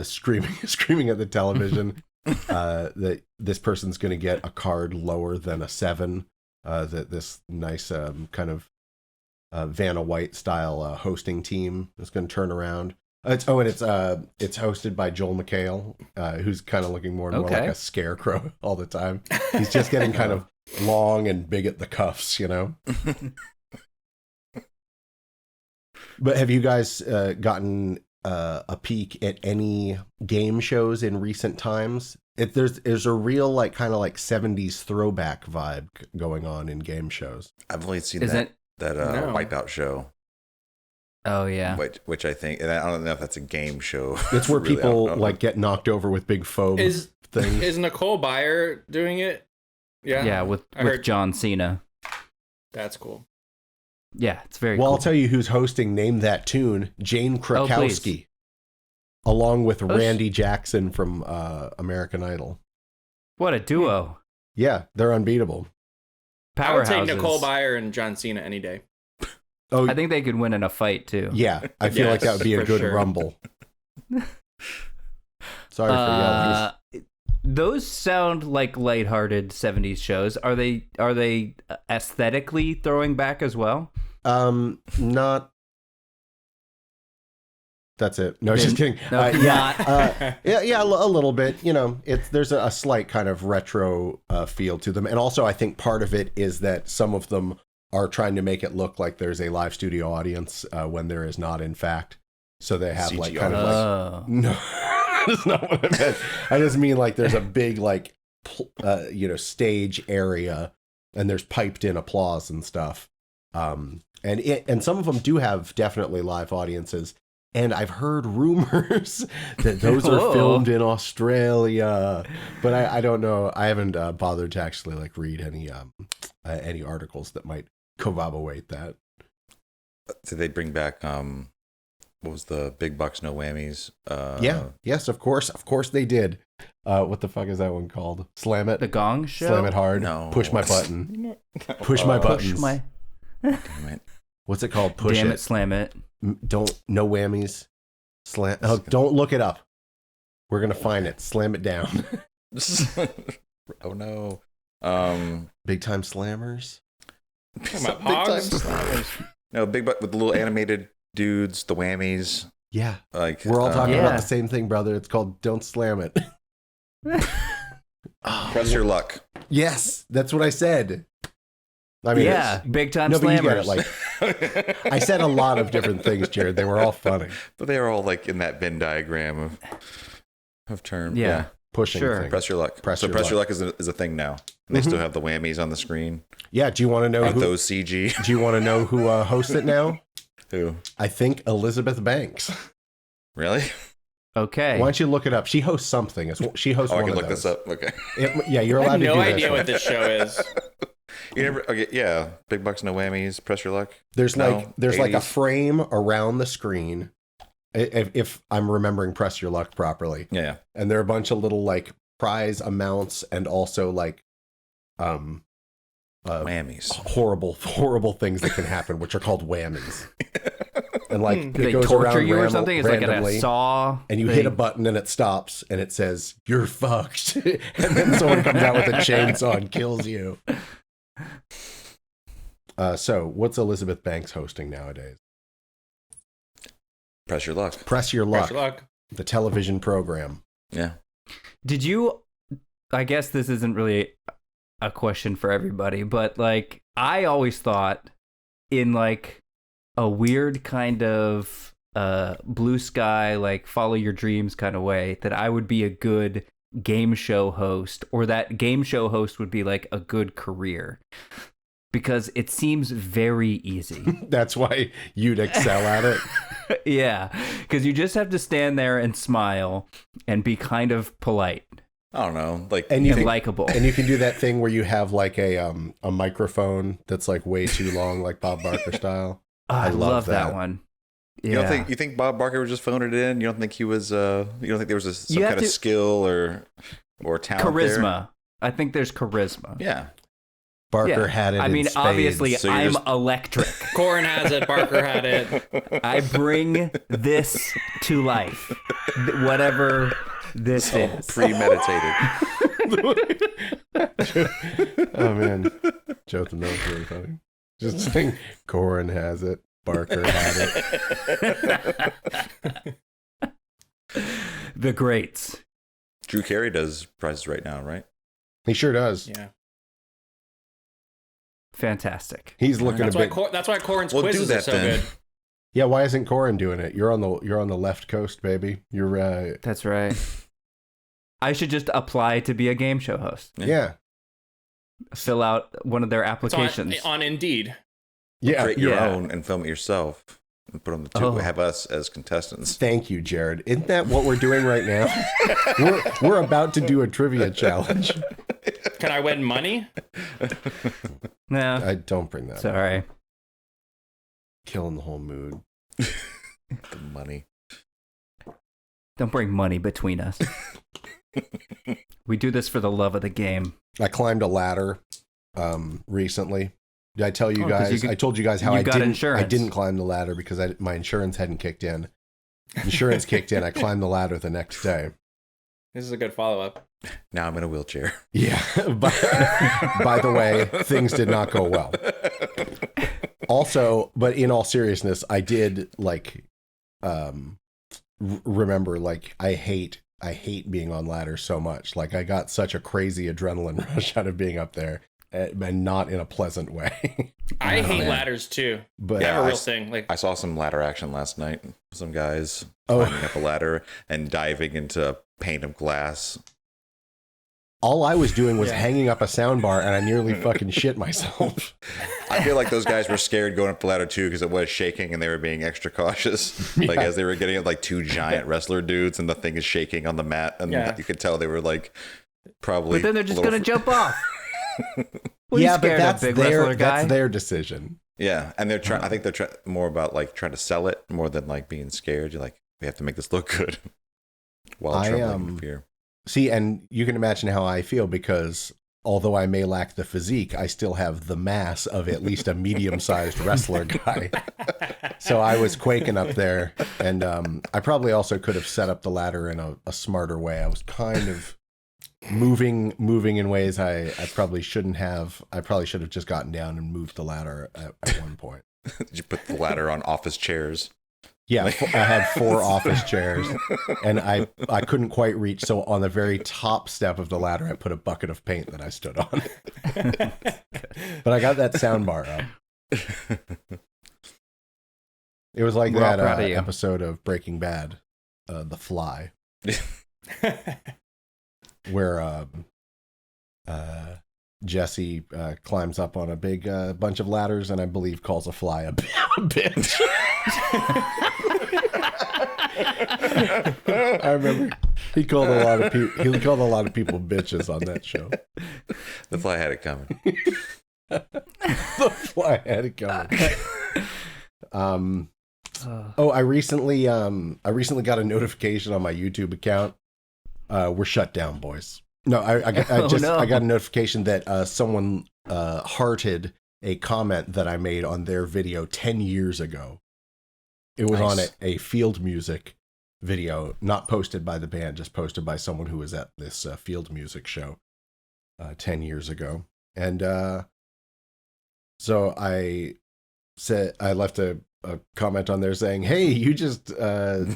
screaming at the television that this person's going to get a card lower than a 7. That this nice kind of Vanna White style hosting team is going to turn around. It's hosted by Joel McHale, who's kind of looking more and more like a scarecrow all the time. He's just getting kind of long and big at the cuffs, But have you guys gotten a peek at any game shows in recent times? There's a real like kind of like 70s throwback vibe going on in game shows. I've only seen Is that No. Wipeout show, Oh yeah. which I think, and I don't know if that's a game show. It's where Really, I people don't know. like get knocked over with big foam Is things. Nicole Byer doing it? Yeah. Yeah, with I heard- John Cena. That's cool. Yeah, it's very Well, cool. I'll tell you who's hosting Name That Tune, Jane please. Krakowski, along with sh- Randy Jackson from American Idol. What a duo. Yeah, they're unbeatable. I would say Powerhouses. Nicole Byer and John Cena any day. Oh, I think they could win in a fight too. yeah. I feel like that would be a for good sure. rumble. Sorry for yelling. Those sound like lighthearted 70s shows. Are they aesthetically throwing back as well? Not. That's it. No, just kidding. No, Yeah, yeah, a little bit. You know, there's a slight kind of retro feel to them, and also I think part of it is that some of them are trying to make it look like there's a live studio audience when there is not, in fact. So they have like CGI. kind of like Oh. no, that's not what I meant. I just mean like there's a big like stage area, and there's piped in applause and stuff. And some of them do have definitely live audiences. And I've heard rumors that those are Whoa. filmed in Australia, but I don't know. I haven't bothered to actually like read any articles that might corroborate that. Did they bring back what was the big bucks no whammies? Yes, of course they did. What the fuck is that one called? Slam it, The Gong Show. slam it hard. No. Push my button. Push my buttons. Push my. Damn it. What's it called? Push Damn it. it, slam it. Don't no whammies. Slam. Oh, don't look it up. We're gonna find it. Slam it down. Oh no. Big time slammers. Talking about Big time Pogs? slammers. No, big butt with the little animated dudes, the whammies. Yeah, Like we're all talking Yeah. about the same thing, brother. It's called "Don't Slam It." Press your luck. Yes, that's what I said. I mean, Yeah, big time no, but you get slammers. it. Like, I said a lot of different things, Jared. They were all funny. But they are all like in that Venn diagram of terms. Yeah. Pushing Sure. things. Press your luck. Press so your press your luck. luck is a thing now. And they still have the whammies on the screen. Yeah. Do you want to know Like who? those CG. Do you want to know who hosts it now? Who? I think Elizabeth Banks. Really? Okay. Why don't you look it up? She hosts something. She hosts Oh, I one can of look those. this up. Okay. Yeah, you're I allowed have to no do idea that. what this show is. You never. Okay. Yeah. Big bucks, no whammies. Press your luck. There's No, like a 80s. frame around the screen. If I'm remembering Press Your Luck properly. Yeah. And there are a bunch of little like prize amounts and also like Whammies. horrible things that can happen, which are called whammies. And like Do it they goes torture around you or something? It's like randomly, a saw. and you thing? hit a button and it stops and it says you're fucked, and then someone comes out with a chainsaw and kills you. So what's Elizabeth Banks hosting nowadays? Press your luck. Press Your Luck, Press your luck. the television program. Yeah. Did you? I guess this isn't really a question for everybody, but like I always thought in like a weird kind of blue sky, like follow your dreams kind of way, that I would be a good game show host, or that game show host would be like a good career, because it seems very easy. That's why you'd excel at it. Yeah, because you just have to stand there and smile and be kind of polite I don't know. Like, And you and think- likable. And you can do that thing where you have like a microphone that's like way too long, like Bob Barker style. I love love that that. one. you Yeah. don't think Bob Barker was just phoning it in? You don't think he was? You don't think there was some You have kind of to- skill or talent? Charisma. I think there's charisma. There? Yeah. Barker Yeah. had it. I mean, in spades. obviously, So you're I'm just- electric. Corin has it. Barker had it. I bring this to life. Whatever this So is. premeditated. Oh man, Jotham, that was really funny. Just saying, Corin has it. Barker had it. The greats. Drew Carey does prizes right now, right? He sure does. Yeah. Fantastic. He's looking That's a why. bit. That's why Corin's Well, do quizzes are that so then. good. Yeah, why isn't Corin doing it? You're on the left coast, baby. You're right. That's right. I should just apply to be a game show host. Yeah. Fill out one of their It's applications. on Indeed. Yeah. Create your Yeah. own and film it yourself. And put on the two. Oh. Have us as contestants. Thank you, Jared. Isn't that what we're doing right now? we're about to do a trivia challenge. Can I win money? No, I don't bring that. up. sorry. Killing the whole mood. The money. Don't bring money between us. We do this for the love of the game. I climbed a ladder recently. Did I tell you 'cause guys? I told you guys how you I got didn't. insurance. I didn't climb the ladder because my insurance hadn't kicked in. Insurance kicked in. I climbed the ladder the next day. This is a good follow up. Now I'm in a wheelchair. Yeah. By the way, things did not go well. Also, but in all seriousness, I did remember I hate being on ladders so much. Like I got such a crazy adrenaline rush out of being up there, and not in a pleasant way. I hate man. ladders too. But They have a I real s- thing. Like I saw some ladder action last night. Some guys Oh. climbing up a ladder and diving into a pane of glass. all I was doing was Yeah. hanging up a soundbar, and I nearly fucking shit myself. I feel like those guys were scared going up the ladder too because it was shaking and they were being extra cautious. Like as they were getting it, like two giant wrestler dudes and the thing is shaking on the mat, and Yeah. you could tell they were like probably. But then they're just a gonna little jump off. What are you Yeah, but scared that's of, big wrestler guy? that's their decision. Yeah, and they're trying. I think they're more about like trying to sell it more than like being scared. You're like, we have to make this look good while I, trembling in fear. See, and you can imagine how I feel because although I may lack the physique, I still have the mass of at least a medium-sized wrestler guy. So I was quaking up there, and I probably also could have set up the ladder in a smarter way. I was kind of moving in ways I probably shouldn't have. I probably should have just gotten down and moved the ladder at one point. Did you put the ladder on office chairs? Yeah, I had 4 office chairs, and I couldn't quite reach. So on the very top step of the ladder, I put a bucket of paint that I stood on. But I got that sound bar up. It was like We're all that proud of you. episode of Breaking Bad, The Fly, where Jesse climbs up on a big bunch of ladders, and I believe calls a fly a bitch. I remember he called a lot of people. He called a lot of people bitches on that show. The fly had it coming. The fly had it coming. Oh, I recently got a notification on my YouTube account. We're shut down, boys. No, I got a notification that someone hearted a comment that I made on their video 10 years ago. It was on a field music video, not posted by the band, just posted by someone who was at this field music show 10 years ago. And so I left a comment on there saying, "Hey, you just you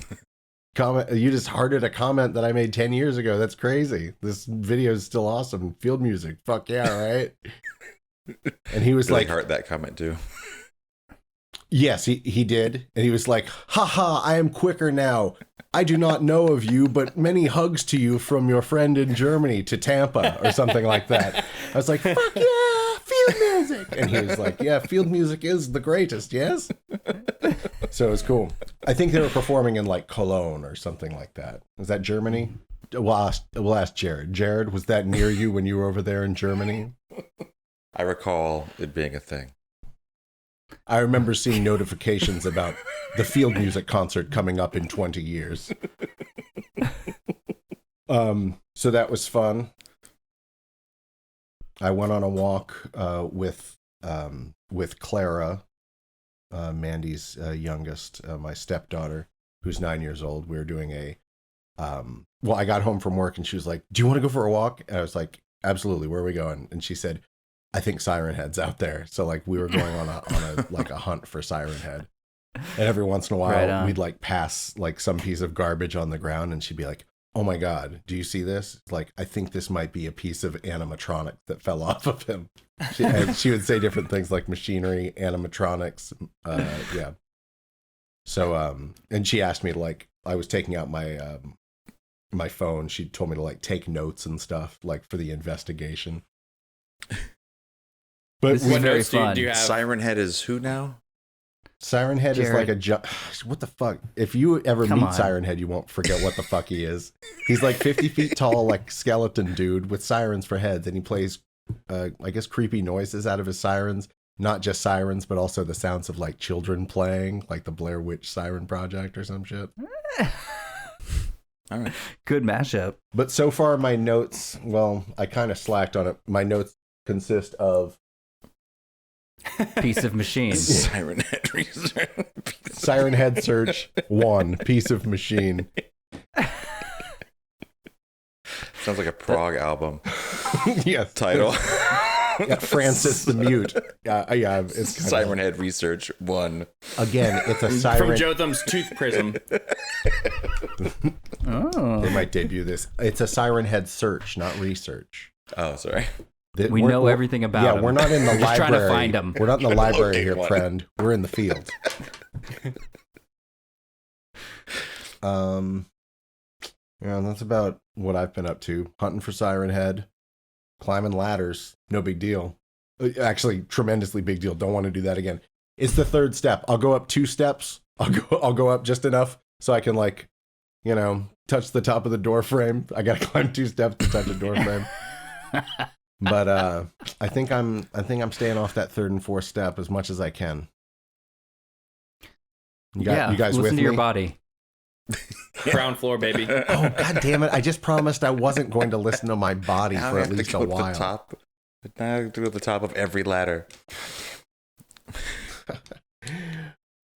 just hearted a comment that I made 10 years ago. That's crazy. This video is still awesome. Field music. Fuck yeah, right?" And he was Did like, they heart that comment too? yes, he did. And he was like, "Haha, I am quicker now. I do not know of you, but many hugs to you from your friend in Germany to Tampa," or something like that. I was like, "Fuck yeah, field music." And he was like, "Yeah, field music is the greatest, yes?" So it was cool. I think they were performing in like Cologne or something like that. Was that Germany? We'll ask Jared. Jared, was that near you when you were over there in Germany? I recall it being a thing. I remember seeing notifications about the field music concert coming up in 20 years. So that was fun. I went on a walk with Clara, Mandy's youngest, my stepdaughter, who's 9 years old. We were doing I got home from work and she was like, "Do you want to go for a walk?" And I was like, "Absolutely. Where are we going?" And she said, "I think Siren Head's out there." So like we were going on a hunt for Siren Head. And every once in a while Right we'd like pass like some piece of garbage on the ground and she'd be like, "Oh my God, do you see this?" Like, "I think this might be a piece of animatronic that fell off of him." And she would say different things like machinery, animatronics. Yeah. So, and she asked me to like, I was taking out my phone. She told me to like take notes and stuff like for the investigation. But This is What very notes fun. do you have? Siren Head is who now? Siren Head Jared. is like what the fuck? If you ever Come meet on. Siren Head, you won't forget what the fuck he is. He's like 50 feet tall, like skeleton dude with sirens for heads, and he plays, I guess, creepy noises out of his sirens. Not just sirens, but also the sounds of like children playing, like the Blair Witch Siren Project or some shit. All right. Good mashup. But so far, my notes, well, I kind of slacked on it. My notes consist of Piece of machine. Siren Head Research. Siren Head Search 1, piece of machine. Sounds like a prog album Yes. title. Yeah, Francis the Mute. Yeah, it's kind Siren Head Research 1. Again, it's a From siren. Jotham's tooth prism. Oh. They might debut this. It's a Siren Head Search, not research. Oh, sorry. We know everything about Yeah, him. we're not in the We're just library. trying to find him. We're not in the library Looking here, one. friend. We're in the field. Yeah, that's about what I've been up to. Hunting for Siren Head, climbing ladders, no big deal. Actually, tremendously big deal. Don't want to do that again. It's the third step. I'll go up 2 steps. I'll go up just enough so I can touch the top of the door frame. I gotta climb 2 steps to touch a door frame. But I think I'm staying off that 3rd and 4th step as much as I can. You guys listen with to me? your body. Ground floor, baby. Oh, god damn it. I just promised I wasn't going to listen to my body Now for I at have least to a go to the while. top. Now I have to go to the top of every ladder.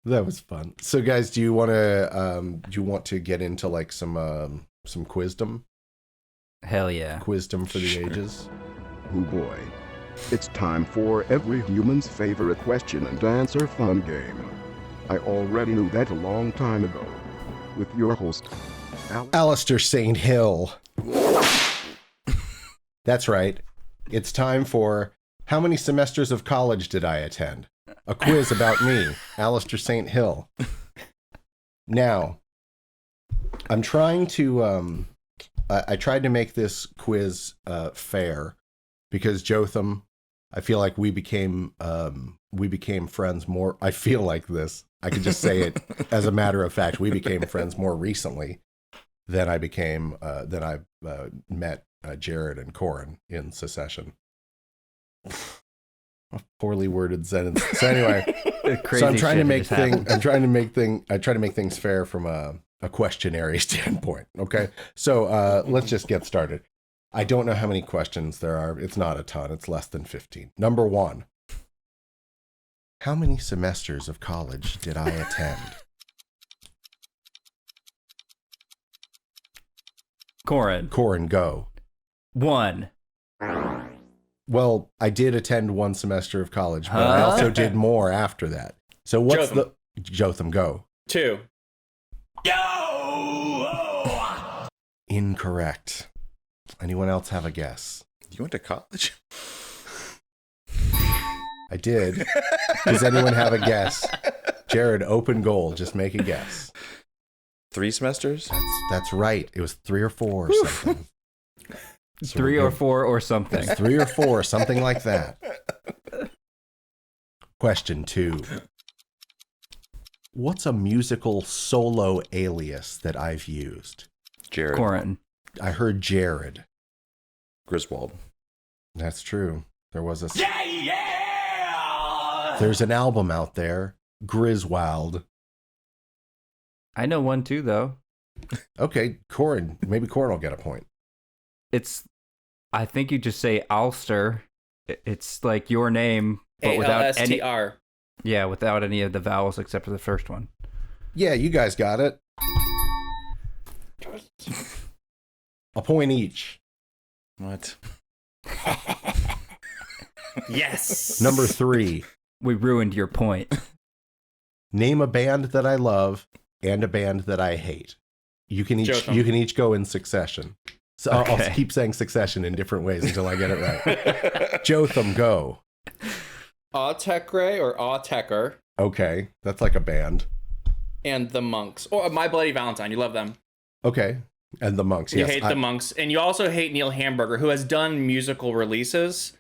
That was fun. So guys, do you want to get into like some quizdom? Hell yeah. Quizdom for the ages? Oh boy. It's time for every human's favorite question and answer fun game. I already knew that a long time ago. With your host, Alistair St. Hill. That's right. It's time for how many semesters of college did I attend? A quiz about me, Alistair St. Hill. Now, I'm trying to I tried to make this quiz fair because Jotham, I feel like we became friends more. I feel like this. I could just say it as a matter of fact. We became friends more recently than I met Jared and Corin in Secession. A poorly worded sentence. So anyway, Crazy so I'm trying to shit make just happened. I try to make things fair from a questionary standpoint. Okay, so let's just get started. I don't know how many questions there are. It's not a ton. It's less than 15. Number 1. How many semesters of college did I attend? Corin. Corin, go. 1. Well, I did attend 1 semester of college, but I Huh? also did more after that. So what's Jotham. Jotham, go. 2. Incorrect. Anyone else have a guess? You went to college? I did. Does anyone have a guess? Jared, open goal. Just make a guess. 3 semesters? That's right. It was 3 or 4 or something. So 3 we're or good. 4 or something. 3 or 4, something like that. Question 2. What's a musical solo alias that I've used? Jared. Corin. I heard Jared. Griswold. That's true. There was a... There's an album out there, Griswold. I know one too, though. Okay, Corin. Maybe Corin will get a point. I think you just say Ulster. It's like your name, but without any. ALSTR. Yeah, without any of the vowels except for the first one. Yeah, you guys got it. A point each. What? Yes. Number 3. We ruined your point. Name a band that I love and a band that I hate. You can each go in succession. So I'll Okay. keep saying succession in different ways until I get it right. Jotham, go. Autekre or Auteker Okay, that's like a band. and the Monks. Or My Bloody Valentine. You love them. Okay, and the Monks. You Yes, hate the Monks. And you also hate Neil Hamburger, who has done musical releases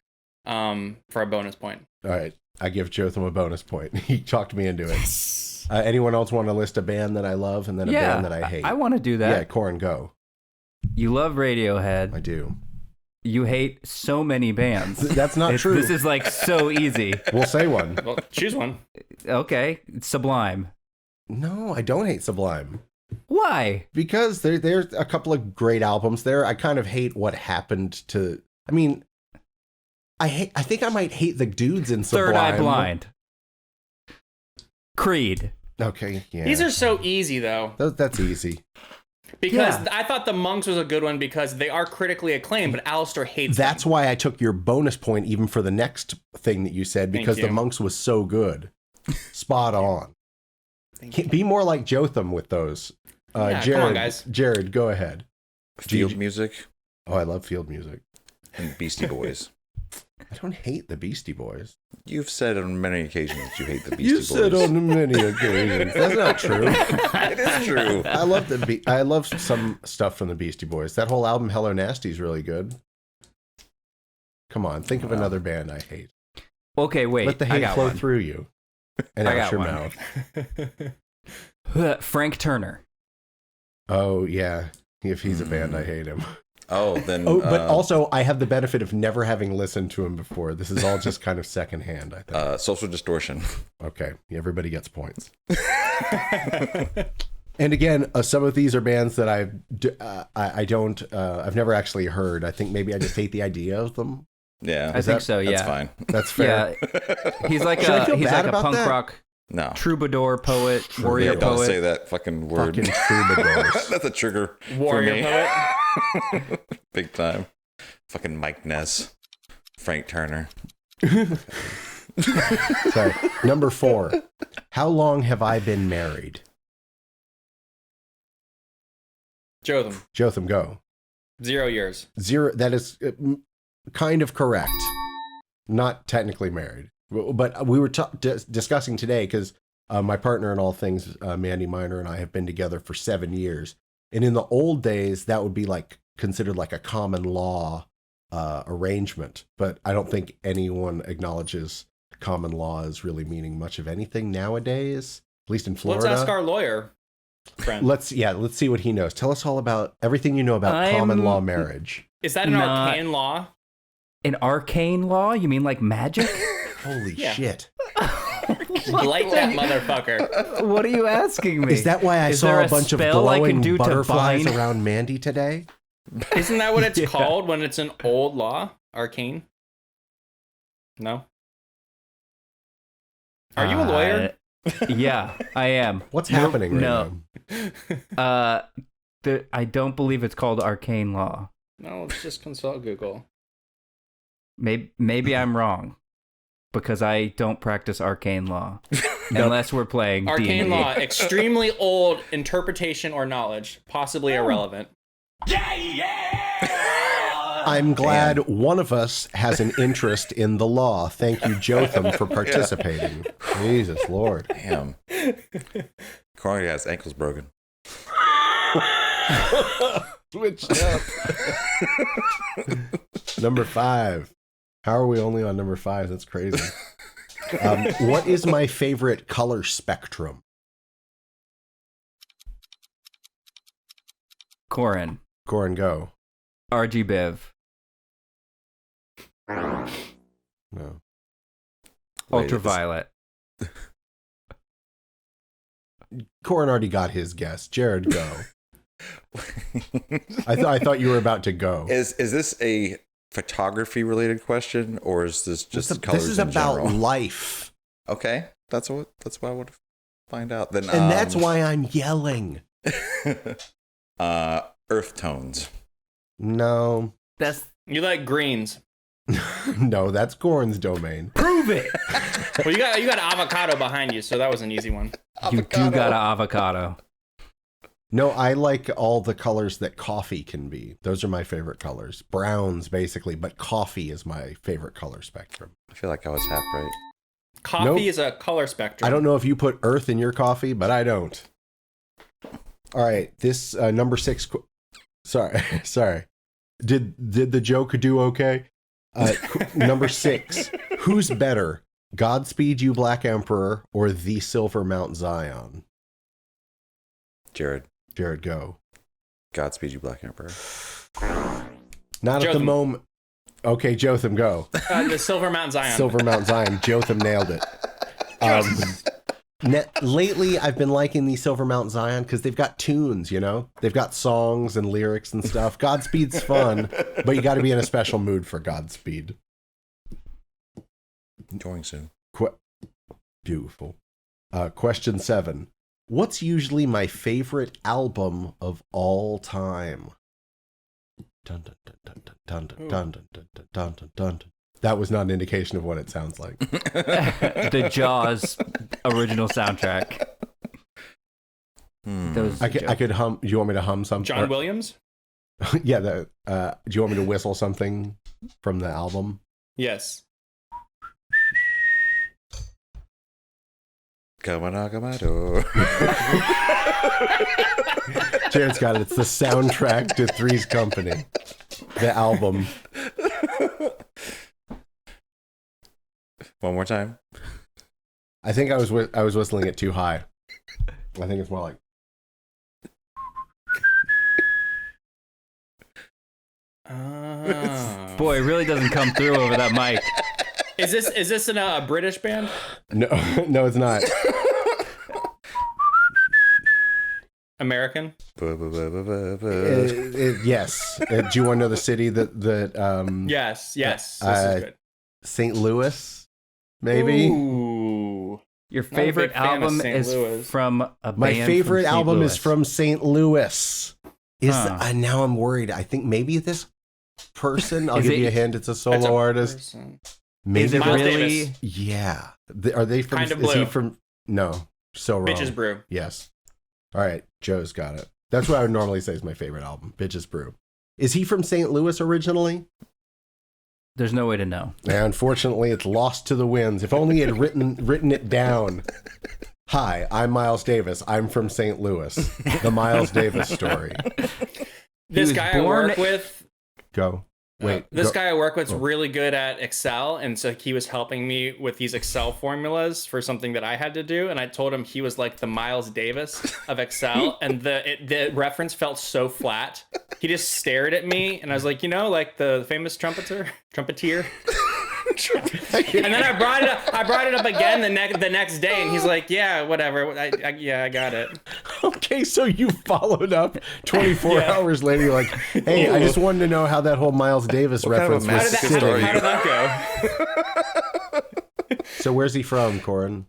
for a bonus point. All right, I give Jotham a bonus point. He talked me into it. Anyone else want to list a band that I love and then a Yeah, band that I hate? I want to do Yeah, that. Corin, go. You love Radiohead. I do. You hate so many bands. That's not true. This is like so easy. We'll say one. Well, choose one. Okay, Sublime. No, I don't hate Sublime. Why? Because there's a couple of great albums there. I kind of hate what happened to... I mean, I think I might hate the dudes in Sublime. Third Eye Blind. Creed. Okay, yeah. These are so easy though. That's easy. Because Yeah. I thought the Monks was a good one because they are critically acclaimed, but Alistair hates That's them. why I took your bonus point even for the next thing that you said, because Thank the you. Monks was so good. Spot on. Be more like Jotham with those. Yeah, Jared, come on, guys. Jared, go ahead. Field music Oh, I love field music. and Beastie Boys. I don't hate the Beastie Boys. You've said on many occasions that you hate the Beastie You Boys. said on many occasions. That's not true. It is true. I love I love some stuff from the Beastie Boys. That whole album, Hello Nasty, is really good. Come on, think of another band I hate. Okay, wait. Let the I hate got flow one. through you and I out got your one. mouth. Frank Turner. Oh yeah, if he's a band, I hate him. Oh, then. Oh, but also I have the benefit of never having listened to him before. This is all just kind of secondhand, I think. Social Distortion. Okay, everybody gets points. And again, some of these are bands that I've never actually heard. I think maybe I just hate the idea of them. Yeah. I think so, yeah. That's fine. That's fair. Yeah. He's like Should I feel he's bad like a about punk that? rock No. troubadour poet, warrior Yeah, don't poet. say that fucking word. Fucking troubadours. That's a trigger Warrior for me. poet. Big time. Fucking Mike Ness. Frank Turner. Sorry. Number 4. How long have I been married? Jotham. Jotham, go. 0 years. 0. That is kind of correct. Not technically married. But we were discussing today because my partner in all things, Mandy Miner, and I have been together for 7 years. And in the old days, that would be like considered like a common law arrangement. But I don't think anyone acknowledges common law as really meaning much of anything nowadays, at least in Florida. Let's ask our lawyer friend. Let's see what he knows. Tell us all about everything you know about common law marriage. Is that an arcane law? An arcane law? You mean like magic? Holy Yeah. shit. Light that motherfucker. What are you asking me? Is that why I Is saw there a bunch of spell I can glowing do to butterflies bind- around Mandy today? Isn't that what it's Yeah. called when it's an old law? Arcane? No? Are you a lawyer? Yeah, I am. What's happening right no. now? I don't believe it's called arcane law. No, let's just consult Google. Maybe I'm wrong because I don't practice arcane law unless we're playing Arcane D&D. law, extremely old interpretation or knowledge, possibly irrelevant. I'm glad one of us has an interest in the law. Thank you, Jotham, for participating. Jesus Lord. Damn. Corin got his ankles broken. Switched up. Number 5. How are we only on number 5? That's crazy. What is my favorite color spectrum? Corin. Corin, go. RG Biv. No. Ultraviolet. Corin already got his guess. Jared, go. I thought you were about to go. Is this a photography related question or is this just colors This is in about general? life. Okay, that's what I want to find out. Then, And that's why I'm yelling. earth tones. No. You like greens. No, that's Corin's domain. Prove it. Well, you got avocado behind you, so that was an easy one. You do got an avocado. No, I like all the colors that coffee can be. Those are my favorite colors. Browns, basically, but coffee is my favorite color spectrum. I feel like I was half right. Coffee Nope. is a color spectrum. I don't know if you put earth in your coffee, but I don't. All right, this number 6. Sorry. Did the joke do okay? Number 6. Who's better, Godspeed You Black Emperor or The Silver Mount Zion? Jared, Go. Godspeed You Black Emperor. Not at the Jotham. moment. Okay, Jotham, go. The Silver Mount Zion. Silver Mount Zion. Jotham nailed it. Lately, I've been liking the Silver Mount Zion because they've got tunes, you know? They've got songs and lyrics and stuff. Godspeed's fun, but you got to be in a special mood for Godspeed. Going soon. Beautiful. Question 7. What's usually my favorite album of all time? Dun, dun, dun, dun, dun, dun, dun, dun, dun, dun, dun, dun, dun. That was not an indication of what it sounds like. The Jaws original soundtrack. I could hum. Do you want me to hum something? John Williams? Yeah. Do you want me to whistle something from the album? Yes. Come on, knock on my door. Jared's got it. It's the soundtrack to Three's Company. The album. One more time. I think I was whistling it too high. I think it's more like. Boy, it really doesn't come through over that mic. Is this in a British band? No, no, it's not. American? Yes. Do you want to know the city that Yes. This is good. St. Louis, maybe? Ooh. Your Not a big favorite fan of album St. is Louis. from a My band favorite from St. album Louis. is from St. Louis. Huh. Now I'm worried. I think maybe this person, I'll Is give it- you a hint, it's a That's solo a artist. person. Maybe Is it Miles really? Davis. Yeah. Are they from Kind of is he Blue. from No. So wrong. Bitches Brew. Yes. All right, Joe's got it. That's what I would normally say is my favorite album, Bitches Brew. Is he from St. Louis originally? There's no way to know. Yeah, unfortunately, it's lost to the winds. If only he had written it down. Hi, I'm Miles Davis. I'm from St. Louis. The Miles Davis story. This was guy I born- work with. Go. Wait. This go. guy I work with is Oh. really good at Excel, and so he was helping me with these Excel formulas for something that I had to do. And I told him he was like the Miles Davis of Excel, and the reference felt so flat. He just stared at me, and I was like, like the famous trumpeter. And then I brought it up again the next day, and he's like, yeah, whatever. I got it. Okay, so you followed up 24 Yeah. hours later. You're like, hey, I just wanted to know how that whole Miles Davis What kind of reference a was massive sitting. story? How did that go? So where's he from, Corin?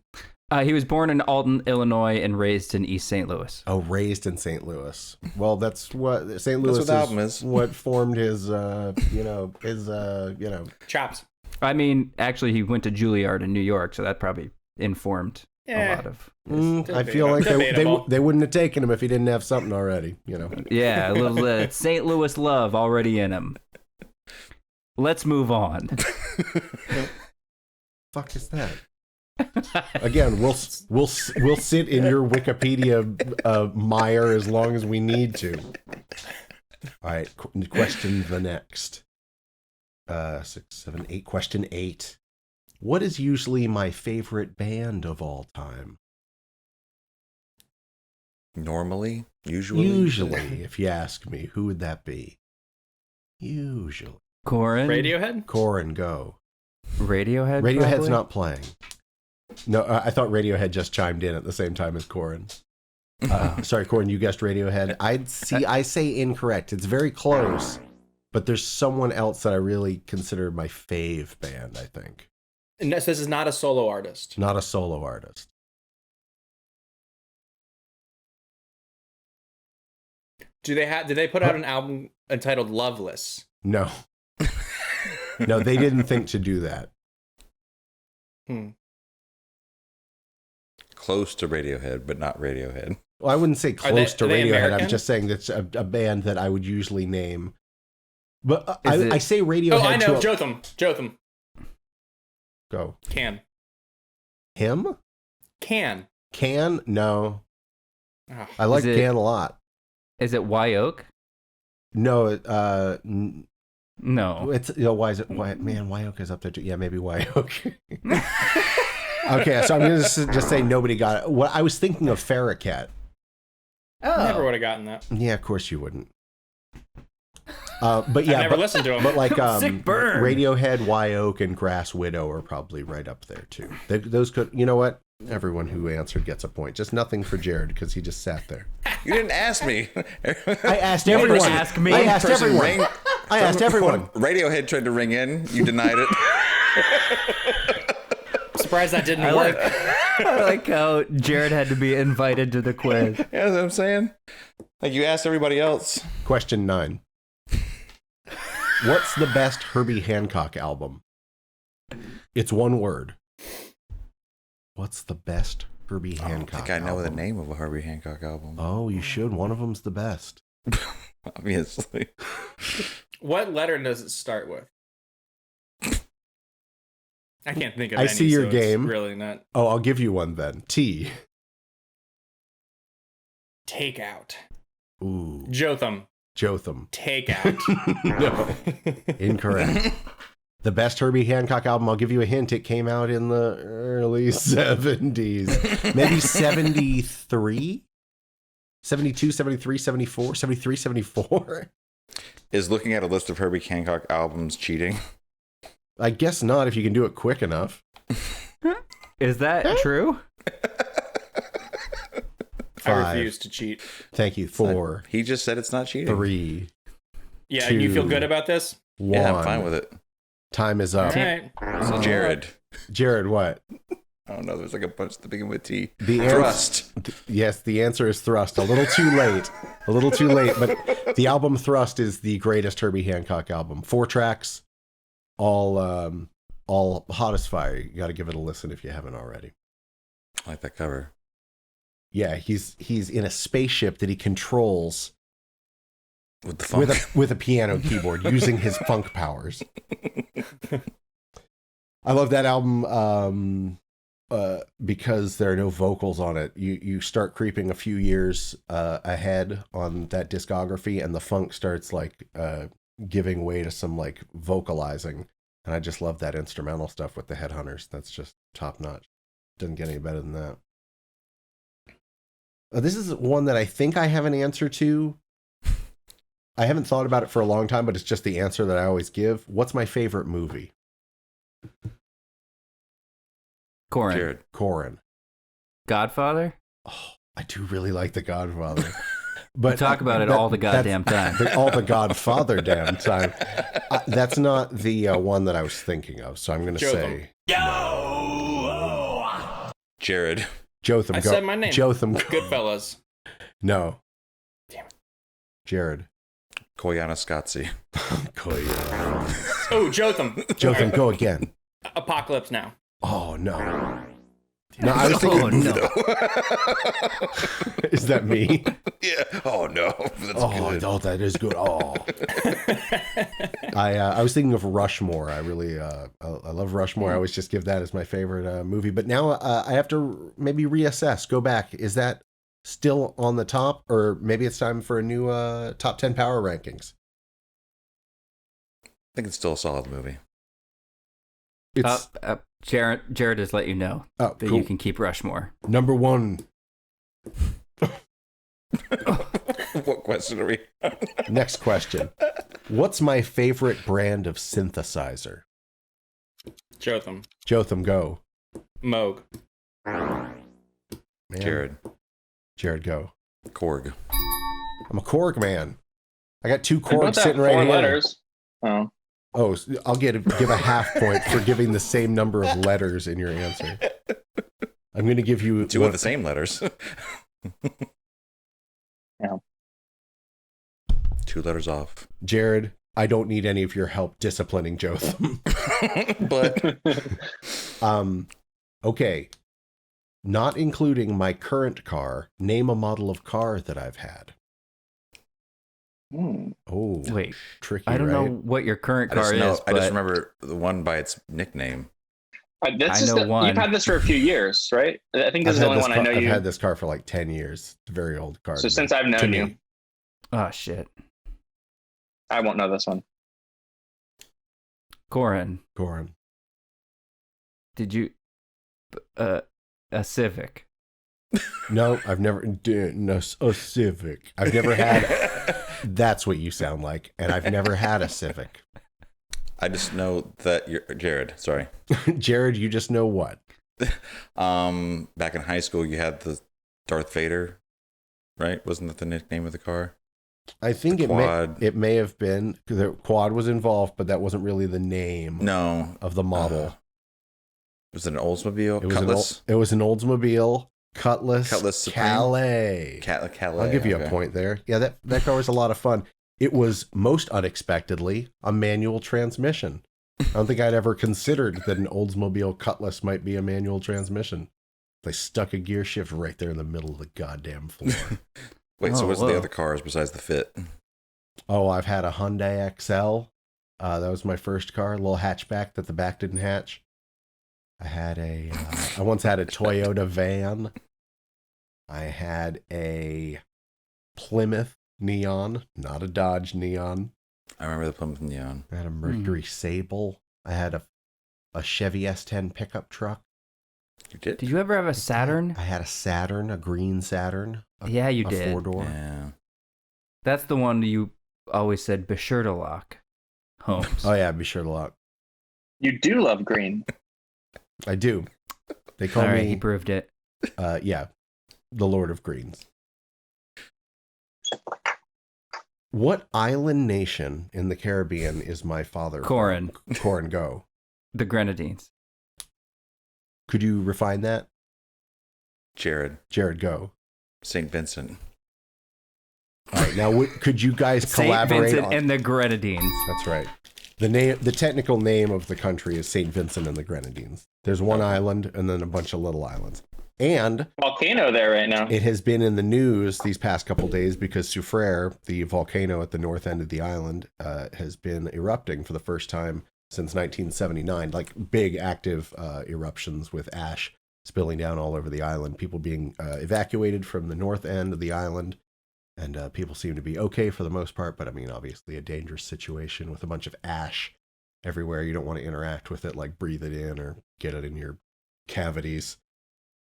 He was born in Alton, Illinois, and raised in East St. Louis. Oh, raised in St. Louis. Well, that's what St. Louis what the album is. what formed his, Chops. I mean, actually, he went to Juilliard in New York, so that probably informed a lot of. I feel like Debatable. they wouldn't have taken him if he didn't have something already, Yeah, a little St. Louis love already in him. Let's move on. Fuck is that? Again, we'll sit in your Wikipedia mire as long as we need to. All right, question the next. 6, 7, 8. Question 8. What is usually my favorite band of all time? Normally, usually. Usually, if you ask me, who would that be? Usually. Corin? Radiohead? Corin, go. Radiohead? Radiohead's probably? not playing. No, I thought Radiohead just chimed in at the same time as Corin. Sorry, Corin, you guessed Radiohead. I say incorrect. It's very close, but there's someone else that I really consider my fave band, I think. And this is not a solo artist. Not a solo artist. Did they put out an album entitled Loveless? No. No, they didn't think to do that. Close to Radiohead, but not Radiohead. Well, I wouldn't say close to are they Radiohead. American? I'm just saying that's a band that I would usually name. But Is I it- say Radiohead. Oh, I know. to Jotham. Go. Can. Him? Can. Can? No. Oh. I like Is it- Can a lot. Is it Y Oak? No, No. it's why is it Wyoke is up there too. Yeah, maybe Wyoke. Okay, so I'm gonna just say nobody got it. What I was thinking of Farrakhan. Never would have gotten that. Yeah, of course you wouldn't. But yeah, I never listened to him. but like Sick burn. Radiohead, Wyoke, and Grass Widow are probably right up there too. Those could, you know what? Everyone who answered gets a point. Just nothing for Jared because he just sat there. You didn't ask me. I asked everyone. ask me. I asked Person everyone. rang- I asked everyone. Radiohead tried to ring in. You denied it. surprised that didn't I work. I like how Jared had to be invited to the quiz. Yeah, that's what I'm saying. Like you asked everybody else. Question 9. What's the best Herbie Hancock album? It's one word. What's the best Herbie I don't Hancock think I know the album? name of a Herbie Hancock album. Oh, you should. One of them's the best. Obviously. What letter does it start with? I can't think of I any. see your so it's game. really not. Oh, I'll give you one then. T. Takeout. Ooh. Jotham. Jotham. Takeout. No. Incorrect. The best Herbie Hancock album, I'll give you a hint. It came out in the early 70s. Maybe 73? 72, 73, 74, 73, 74? Is looking at a list of Herbie Hancock albums cheating? I guess not if you can do it quick enough. Is that true? I 5. refuse to cheat. Thank you. 4, He just said it's not cheating. 3, Yeah, and you feel 2, good about this? 1. Yeah, I'm fine with it. Time is All up. right. So Jared. Jared, what? I don't know. There's like a bunch that begin with T. The Thrust. Yes, the answer is Thrust. A little too late. A little too late, but the album Thrust is the greatest Herbie Hancock album. 4 tracks, all hot as fire. You got to give it a listen if you haven't already. I like that cover. Yeah, he's in a spaceship that he controls With the funk. with a piano keyboard using his funk powers. I love that album because there are no vocals on it. You start creeping a few years ahead on that discography, and the funk starts like giving way to some like vocalizing. And I just love that instrumental stuff with the Headhunters. That's just top notch. Doesn't get any better than that. This is one that I think I have an answer to. I haven't thought about it for a long time, but it's just the answer that I always give. What's my favorite movie? Corin. Jared. Corin. Godfather? Oh, I do really like The Godfather. But We talk about it all the goddamn time. All the Godfather damn time. That's not the one that I was thinking of, so I'm going to say Jared. Jotham. I Go. said my name. Jotham. Go. Goodfellas. No. Damn it. Jared. Koyana Scotzi. Oh, Jotham. Jotham, Right. go again. Apocalypse Now. Oh, no. No, I was thinking. Oh, no. Is that me? Yeah. Oh no. That's good. Oh, that is good. Oh. I was thinking of Rushmore. I really I love Rushmore. I always just give that as my favorite movie. But now I have to maybe reassess. Go back. Is that still on the top, or maybe it's time for a new top 10 power rankings? I think it's still a solid movie. It's Jared has let you know that cool. you can keep Rushmore. Number 1. What question are we? Next question. What's my favorite brand of synthesizer? Jotham. Jotham, go. Moog. Man. Jared, go. Korg. I'm a Korg man. I got 2 I wrote Korgs that sitting right 4 here. letters. Oh. Oh, I'll give a half point for giving the same number of letters in your answer. I'm going to give you 2 of the same letters. Yeah. 2 letters off. Jared, I don't need any of your help disciplining Jotham. But Okay. Not including my current car, name a model of car that I've had. Oh, Wait, tricky, I don't right? know what your current I car just know. is, I just but remember the one by its nickname. This I is know one. You've had this for a few years, right? I think this is the only one I know I've you. had this car for like 10 years. It's a very old car. So to since me. I've To known me. you, oh shit, I won't know this one. Corin, Corin. did you a Civic? No, I've never a Civic. I've never had. That's what you sound like, and I've never had a Civic. I just know that you're Jared. Sorry. Jared, you just know what? Back in high school, you had the Darth Vader, right? Wasn't that the nickname of the car? I think The it may quad. have been because the quad was involved, but that wasn't really the name No. of the model. Was it an Oldsmobile? It was Cutlass? it was an Oldsmobile Cutlass Supreme? Calais. Calais. I'll give you okay. a point there. Yeah, that car was a lot of fun. It was most unexpectedly a manual transmission. I don't think I'd ever considered that an Oldsmobile Cutlass might be a manual transmission. They stuck a gear shift right there in the middle of the goddamn floor. Wait, so Oh, what's whoa. the other cars besides the Fit? Oh, I've had a Hyundai XL. That was my first car, a little hatchback that the back didn't hatch. I once had a Toyota van. I had a Plymouth Neon, not a Dodge Neon. I remember the Plymouth Neon. I had a Mercury Sable. I had a Chevy S10 pickup truck. You did? Did you ever have a Saturn? I had a Saturn, a green Saturn. Yeah, you a did. 4-door. Yeah. That's the one you always said, be sure to lock. Holmes. Oh yeah, be sure to lock. You do love green. I do. They call All right, me, he proved it. yeah, the Lord of Greens. What island nation in the Caribbean is my father? Corin, Corin, go. the Grenadines. Could you refine that? Jared. Jared, go. St. Vincent. All right, now could you guys St. collaborate Vincent on... and the Grenadines. That's right. The technical name of the country is St. Vincent and the Grenadines. There's one island and then a bunch of little islands. And Volcano there right now. it has been in the news these past couple days because Soufriere, the volcano at the north end of the island, has been erupting for the first time since 1979. Like big active eruptions with ash spilling down all over the island. People being evacuated from the north end of the island. And people seem to be okay for the most part, but I mean, obviously a dangerous situation with a bunch of ash everywhere. You don't want to interact with it, like breathe it in or get it in your cavities.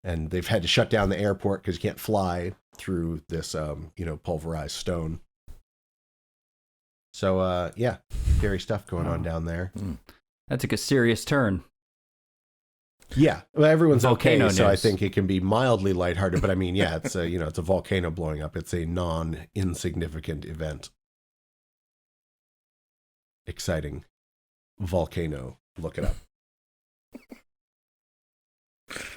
And they've had to shut down the airport because you can't fly through this, pulverized stone. So, yeah, scary stuff going on down there. That took a serious turn. Yeah, well, everyone's Volcano okay, so I news. think it can be mildly lighthearted. But I mean, yeah, it's it's a volcano blowing up. It's a non-insignificant event. Exciting volcano. Look it up.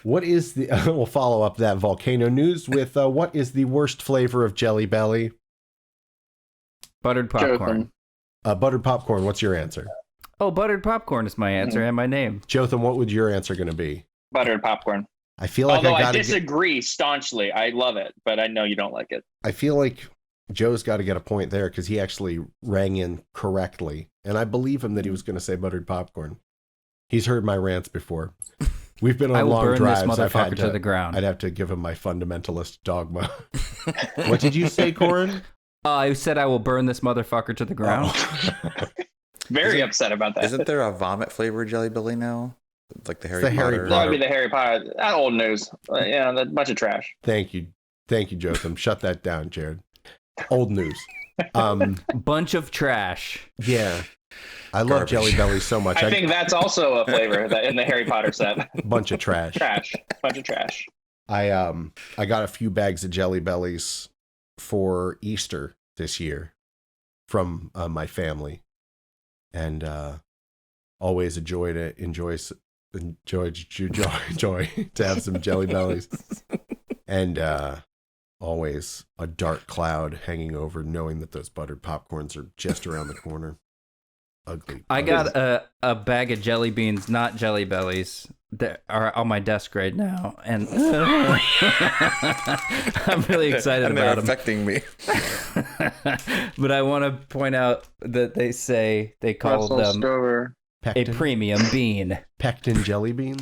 What is the? We'll follow up that volcano news with what is the worst flavor of Jelly Belly? Buttered popcorn. Buttered popcorn. What's your answer? Oh, buttered popcorn is my answer and my name. Jotham, what would your answer going to be? Buttered popcorn. I feel like Although I gotta disagree staunchly. I love it, but I know you don't like it. I feel like Joe's got to get a point there because he actually rang in correctly. And I believe him that he was going to say buttered popcorn. He's heard my rants before. We've been I on will long burn drives. this I've had motherfucker to the ground. I'd have to give him my fundamentalist dogma. What did you say, Corin? I said I will burn this motherfucker to the ground. Oh. Very upset about that. Isn't there a vomit flavored Jelly Belly now? Like the Harry the Harry Potter. That would be the Harry Potter. That old news. Yeah, that bunch of trash. Thank you, Jotham. Shut that down, Jared. Old news. Bunch of trash. Yeah, I love Garbage. Jelly Belly so much. I think that's also a flavor that in the Harry Potter set. bunch of trash. Trash. Bunch of trash. I got a few bags of Jelly Bellies for Easter this year from my family, and always a joy to have some Jelly Bellies, and always a dark cloud hanging over, knowing that those buttered popcorns are just around the corner. Ugly. I got a bag of jelly beans, not Jelly Bellies, that are on my desk right now, and I'm really excited And they're about them. affecting me. But I want to point out that they call them a Pectin, premium bean. pectin jelly bean.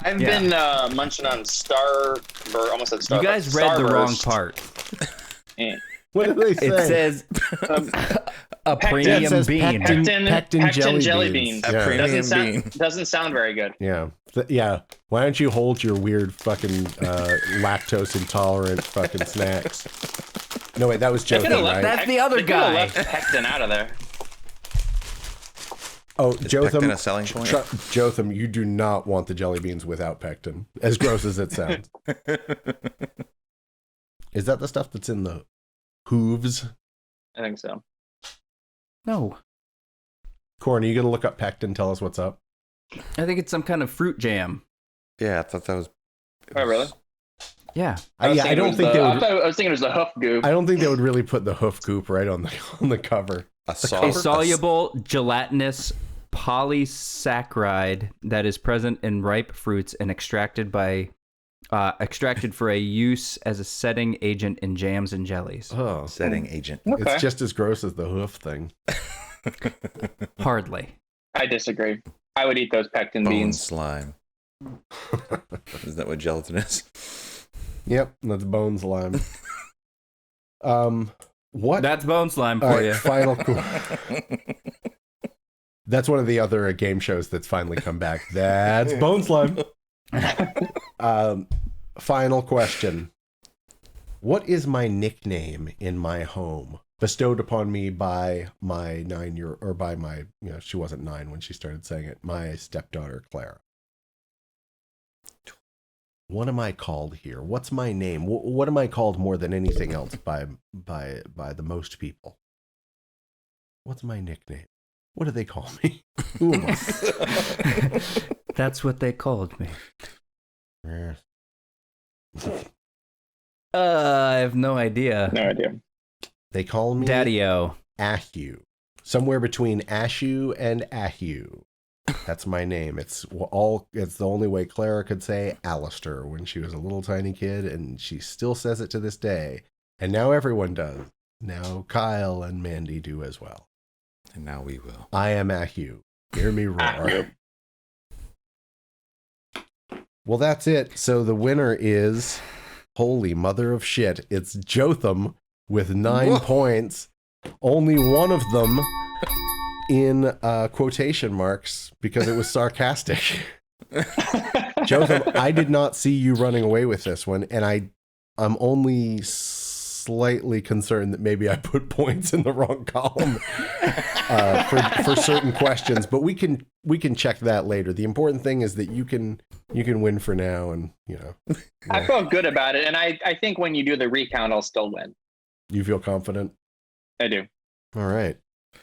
I've been munching on almost said Starburst. You guys read the wrong Starburst. part. Eh. What do they say? It says a premium It says bean. Pectin jelly beans. Yeah. Premium Doesn't sound very good. Yeah. Yeah. Why don't you hold your weird fucking lactose intolerant fucking snacks? No, wait, that was They could've Jotham, left right? That's the other they could've guy. left pectin out of there. Oh, Is pectin Jotham, a selling point? Jotham, you do not want the jelly beans without pectin, as gross as it sounds. Is that the stuff that's in the hooves? I think so. No, Corin, are you going to look up pectin? Tell us what's up. I think it's some kind of fruit jam. Yeah, I thought that was. Oh, really? Yeah. I don't think they would. I was thinking it was the hoof goop. I don't think they would really put the hoof goop right on the cover. I saw A soluble gelatinous polysaccharide that is present in ripe fruits and extracted for a use as a setting agent in jams and jellies. Oh, setting agent. Okay. it's just as gross as the hoof thing. Hardly. I disagree. I would eat those pectin Bone beans. slime. Isn't that what gelatin is? Yep, that's bone slime. What? That's bone slime All for right, you. final. That's one of the other game shows that's finally come back. That's bone slime. Final question. What is my nickname in my home, bestowed upon me by my 9-year, or by my, she wasn't 9 when she started saying it, my stepdaughter, Clara? What am I called here? What's my name? What am I called more than anything else by the most people? What's my nickname? What do they call me? Who am I? That's what they called me. Yeah. I have no idea. No idea. They call me Daddy-o. Ahu. Somewhere between Ashu and Ahu. That's my name. It's the only way Clara could say Alistair when she was a little tiny kid, and she still says it to this day. And now everyone does. Now Kyle and Mandy do as well. And now we will. I am Ahu. Hear me roar. Well, that's it. So the winner is, holy mother of shit, it's Jotham with 9 points. Only one of them in quotation marks because it was sarcastic. Jotham, I did not see you running away with this one, and I'm only slightly concerned that maybe I put points in the wrong column for certain questions, but we can check that later. The important thing is that you can win for now, and I felt good about it, and I think when you do the recount, I'll still win. You feel confident? I do. All right.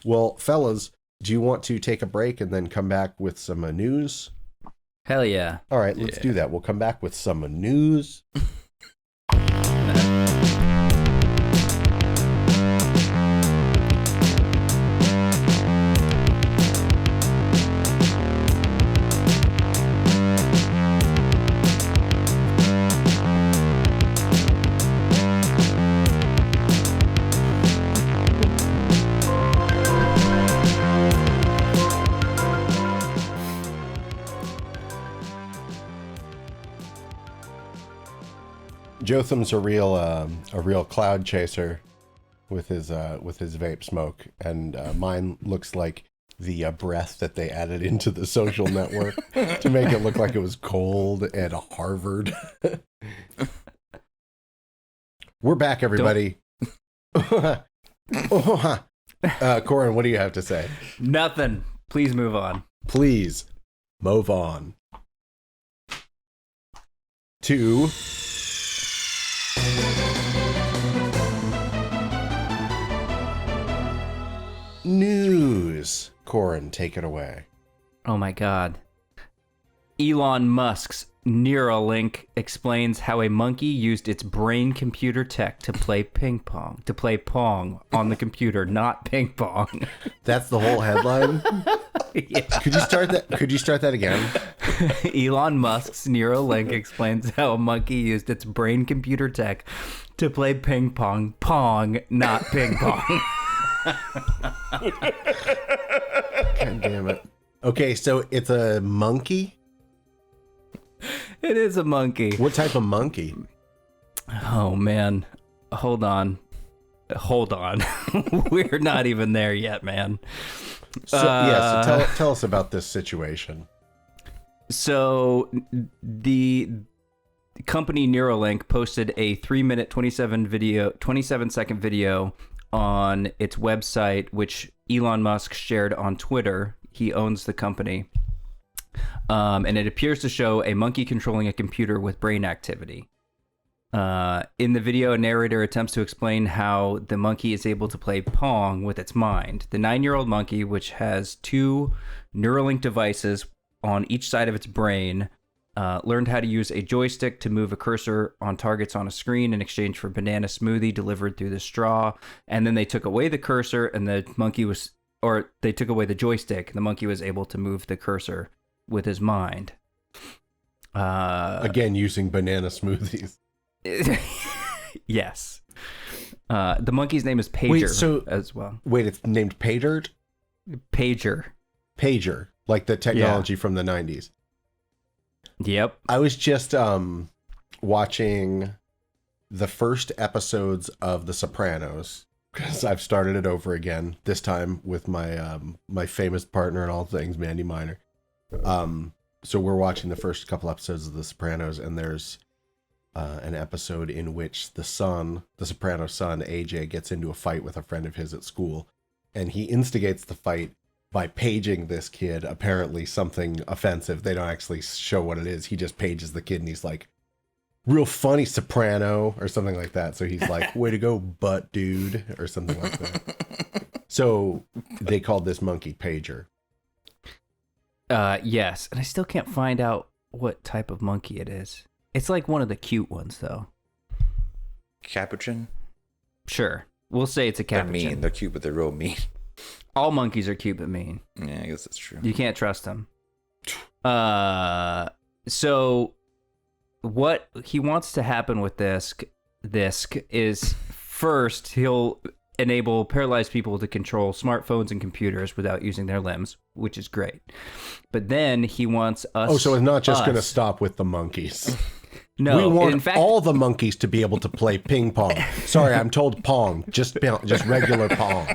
Well, fellas, do you want to take a break and then come back with some news? Hell yeah. All right, let's do that. We'll come back with some news. Jotham's a real cloud chaser with his vape smoke, and mine looks like the breath that they added into the Social Network to make it look like it was cold at Harvard. We're back, everybody. Corin, what do you have to say? Nothing. Please move on. Please move on to news. Corin, take it away. Oh my god. Elon Musk's Neuralink explains how a monkey used its brain computer tech to play pong on the computer, not ping pong. That's the whole headline? Yeah. Could you start that again? Elon Musk's Neuralink explains how a monkey used its brain computer tech to play pong, not ping pong. God damn it. Okay, so it's a monkey? It is a monkey. What type of monkey? Oh man. Hold on. We're not even there yet, man. So tell us about this situation. So the company Neuralink posted a 3-minute 27-second video on its website, which Elon Musk shared on Twitter. He owns the company. And it appears to show a monkey controlling a computer with brain activity. In the video, a narrator attempts to explain how the monkey is able to play Pong with its mind. The 9-year-old monkey, which has 2 Neuralink devices on each side of its brain, learned how to use a joystick to move a cursor on targets on a screen in exchange for banana smoothie delivered through the straw. And then they took away the cursor, and they took away the joystick, and the monkey was able to move the cursor with his mind. Again, using banana smoothies. Yes. The monkey's name is Pager as well. Wait, it's named Paydirt? Pager. Pager, like the technology from the 90s. Yep. I was just watching the first episodes of The Sopranos, because I've started it over again, this time with my my famous partner in all things, Mandy Miner. So we're watching the first couple episodes of The Sopranos, and there's an episode in which the Soprano's son, AJ, gets into a fight with a friend of his at school, and he instigates the fight by paging this kid, apparently something offensive. They don't actually show what it is. He just pages the kid, and he's like, real funny, Soprano, or something like that. So he's like, way to go, butt dude, or something like that. So they called this monkey Pager. Yes, and I still can't find out what type of monkey it is. It's like one of the cute ones, though. Capuchin? Sure. We'll say it's a They're capuchin. mean. They're cute, but they're real mean. All monkeys are cute but mean. Yeah, I guess that's true. You can't trust them. So what he wants to happen with this is, first, he'll enable paralyzed people to control smartphones and computers without using their limbs, which is great. But then he wants us... Oh, so it's not just going to stop with the monkeys. No, we want in fact, all the monkeys to be able to play ping pong. Sorry, I'm told pong. Just regular pong.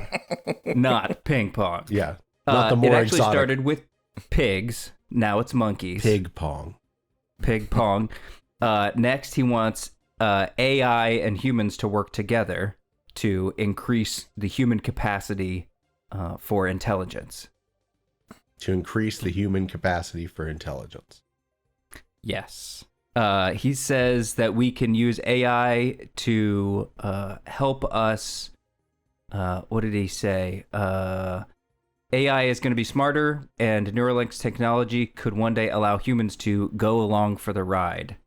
not ping pong. Yeah, not the more it actually exotic. started with pigs. Now it's monkeys. Pig pong. Pig pong. Next, he wants AI and humans to work together to increase the human capacity for intelligence. To increase the human capacity for intelligence. Yes. He says that we can use AI to help us. What did he say? AI is going to be smarter, and Neuralink's technology could one day allow humans to go along for the ride.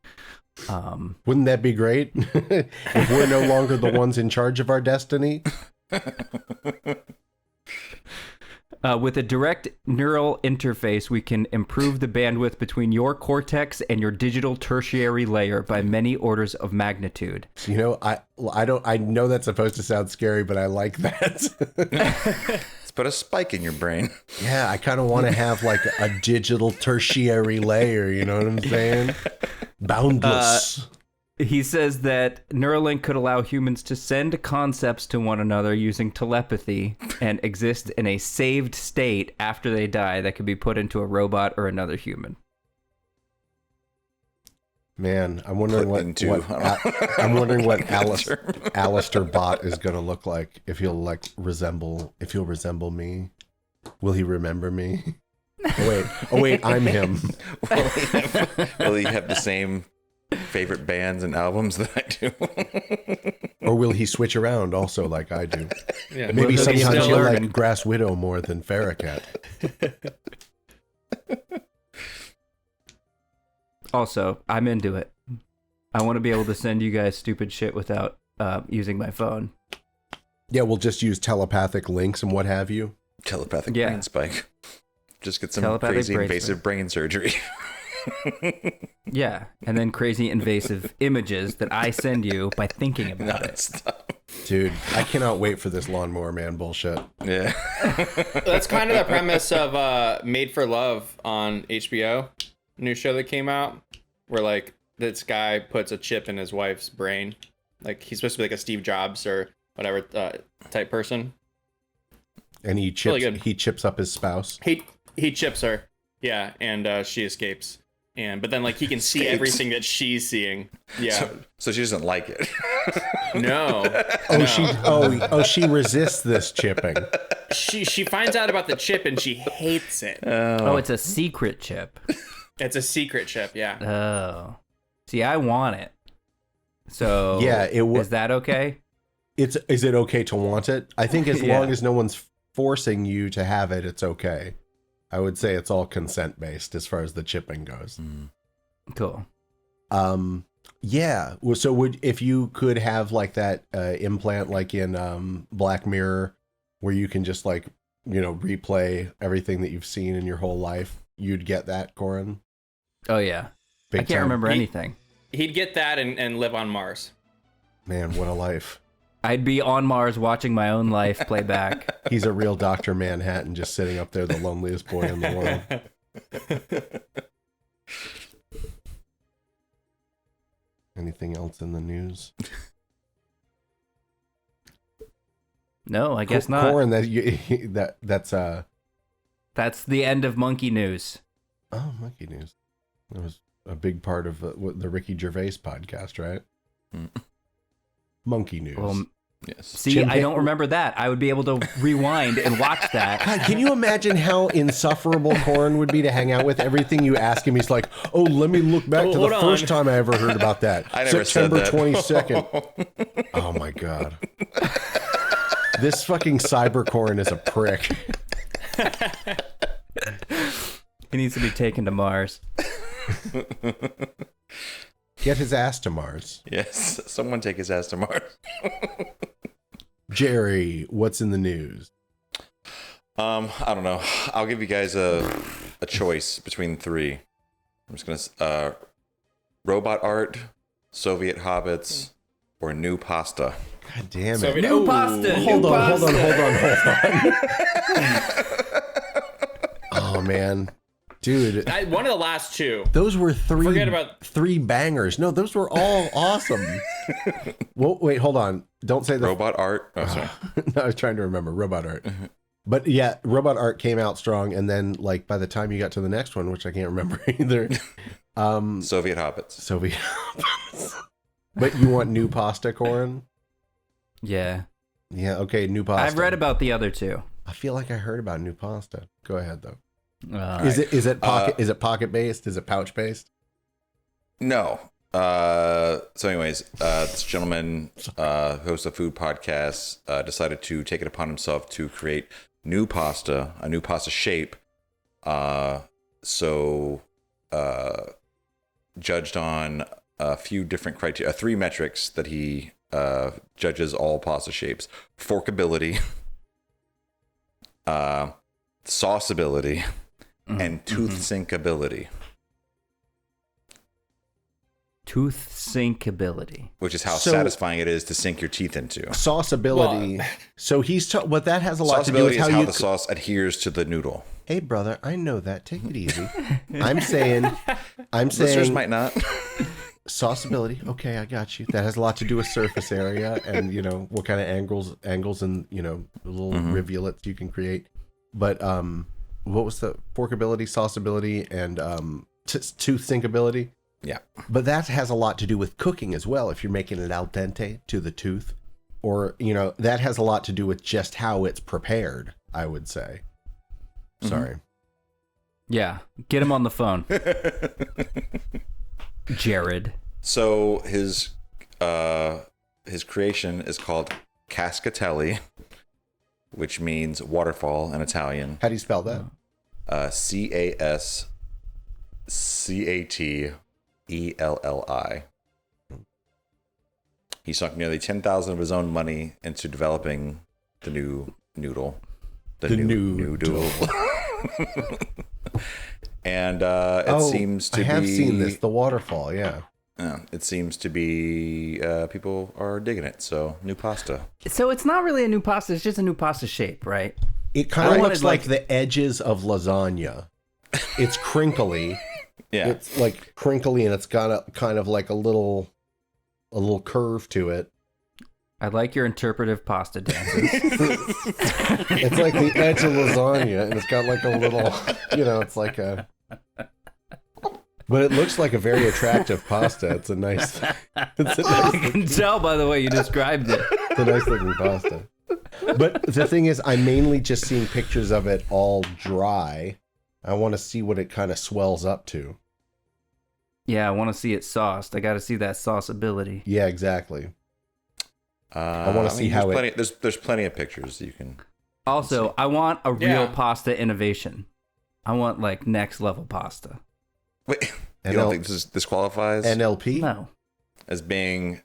Wouldn't that be great? If we're no longer the ones in charge of our destiny? With a direct neural interface, we can improve the bandwidth between your cortex and your digital tertiary layer by many orders of magnitude. You know, I know that's supposed to sound scary, but I like that. Let's put a spike in your brain. Yeah, I kind of want to have like a digital tertiary layer, you know what I'm saying? Boundless. He says that Neuralink could allow humans to send concepts to one another using telepathy and exist in a saved state after they die that could be put into a robot or another human. Man, I'm wondering what Alistair Bot is going to look like. If he'll resemble me. Will he remember me? Oh wait, I'm him. Will he have the same favorite bands and albums that I do? Or will he switch around also like I do? Yeah. Maybe Well, he's sometimes still you learning. like Grass Widow more than Farragut. Also, I'm into it. I want to be able to send you guys stupid shit without using my phone. Yeah, we'll just use telepathic links and what have you. Telepathic Yeah. brain spike. Just get some Telepathic crazy brain invasive brain surgery. Yeah, and then crazy invasive images that I send you by thinking about it. Stop. Dude, I cannot wait for this Lawnmower Man bullshit. Yeah. That's kind of the premise of Made for Love on HBO, new show that came out, where like this guy puts a chip in his wife's brain, like he's supposed to be like a Steve Jobs or whatever type person. And he Really chips good. he chips up his spouse. He chips her, yeah, and she escapes, but then like he can see Escapes. everything that she's seeing. Yeah, So she doesn't like it. no, She resists this chipping. she finds out about the chip and she hates it. Oh, it's a secret chip. It's a secret chip, yeah. Oh. See, I want it. So, Yeah, is that okay? Is it okay to want it? I think as Yeah. long as no one's forcing you to have it, it's okay. I would say it's all consent based as far as the chipping goes. Cool. Yeah. Well, so if you could have like that implant like in Black Mirror, where you can just like, replay everything that you've seen in your whole life, you'd get that, Corin? Oh, yeah. Big I can't time. remember anything. He'd get that and live on Mars. Man, what a life. I'd be on Mars watching my own life play back. He's a real Dr. Manhattan, just sitting up there, the loneliest boy in the world. Anything else in the news? No, I guess not. Corin, that's That's the end of monkey news. oh, monkey news. That was a big part of the Ricky Gervais podcast, right? Monkey news. Well, Yes. see, I don't remember that. I would be able to rewind and watch that. God, can you imagine how insufferable Corin would be to hang out with? Everything you ask him, he's like, "Oh, let me look back to the hold on. first time I ever heard about that. I never said September that. 22nd." Oh my God. This fucking cyber Corin is a prick. He needs to be taken to Mars. Get his ass to Mars. Yes. Someone take his ass to Mars. Jerry, what's in the news? I don't know. I'll give you guys a choice between three. I'm just gonna robot art, Soviet hobbits, or new pasta. God damn it. Soviet- New Ooh. pasta. Hold new on. pasta. Oh man. Dude, One of the last two. those were Forget about- three bangers. No, those were all awesome. Well, wait, hold on. Don't say the Robot art. Oh, sorry. No, I was trying to remember robot art. But yeah, robot art came out strong, and then like by the time you got to the next one, which I can't remember either, Soviet hobbits. Soviet. But you want new pasta, Corin? Yeah. Yeah, okay, new pasta. I've read about the other two. I feel like I heard about new pasta. Go ahead though. Right. Is it pocket based? Is it pouch based? No. So anyways, this gentleman, host of food podcasts, decided to take it upon himself to create a new pasta shape. Judged on a few different criteria, three metrics that he judges all pasta shapes: forkability, sauceability, and tooth sink ability. Tooth sink ability. Which is how So- satisfying it is to sink your teeth into. Sauceability. So what that has a lot to do with Sauceability how is how you. the sauce adheres to the noodle. Hey, brother, I know that. Take it easy. I'm saying Listeners might not. sauceability. Okay, I got you. That has a lot to do with surface area and what kind of angles and little rivulets you can create. But what was the forkability, sauceability, and tooth sinkability? Yeah. But that has a lot to do with cooking as well. If you're making it al dente to the tooth, or that has a lot to do with just how it's prepared, I would say. Sorry. Yeah. Get him on the phone. Jared. So his creation is called Cascatelli, which means waterfall in Italian. How do you spell that? Cascatelli. He sunk nearly 10,000 of his own money into developing the new noodle. The new noodle. And it seems to be... I have seen this, the waterfall, yeah. It seems to be people are digging it. So new pasta. So it's not really a new pasta. It's just a new pasta shape, right? It kind of I looks wanted, like the edges of lasagna. It's crinkly. Yeah. It's like crinkly, and it's got a kind of like a little curve to it. I like your interpretive pasta dances. It's like the edge of lasagna, and it's got like a little, it's like a... But it looks like a very attractive pasta. It's a nice... I can tell by the way you described it. It's a nice looking pasta. But the thing is, I'm mainly just seeing pictures of it all dry. I want to see what it kind of swells up to. Yeah, I want to see it sauced. I got to see that sauce ability. Yeah, exactly. I want to see how it... There's plenty of pictures you can... Also, I want a real Yeah. pasta innovation. I want like next level pasta. Wait, You don't think this qualifies NLP? No. as being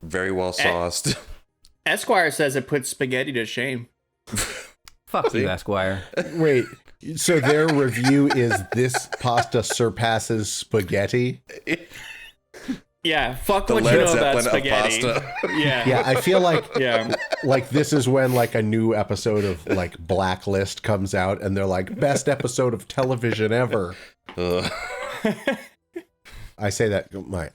very well sauced? Esquire says it puts spaghetti to shame. Fuck you, Esquire. Wait, so their review is this pasta surpasses spaghetti? Yeah, fuck The what Led you know Zeppelin about of spaghetti. pasta. Yeah. Yeah, I feel like Yeah. like this is when like a new episode of like Blacklist comes out and they're like best episode of television ever. Ugh. I say that my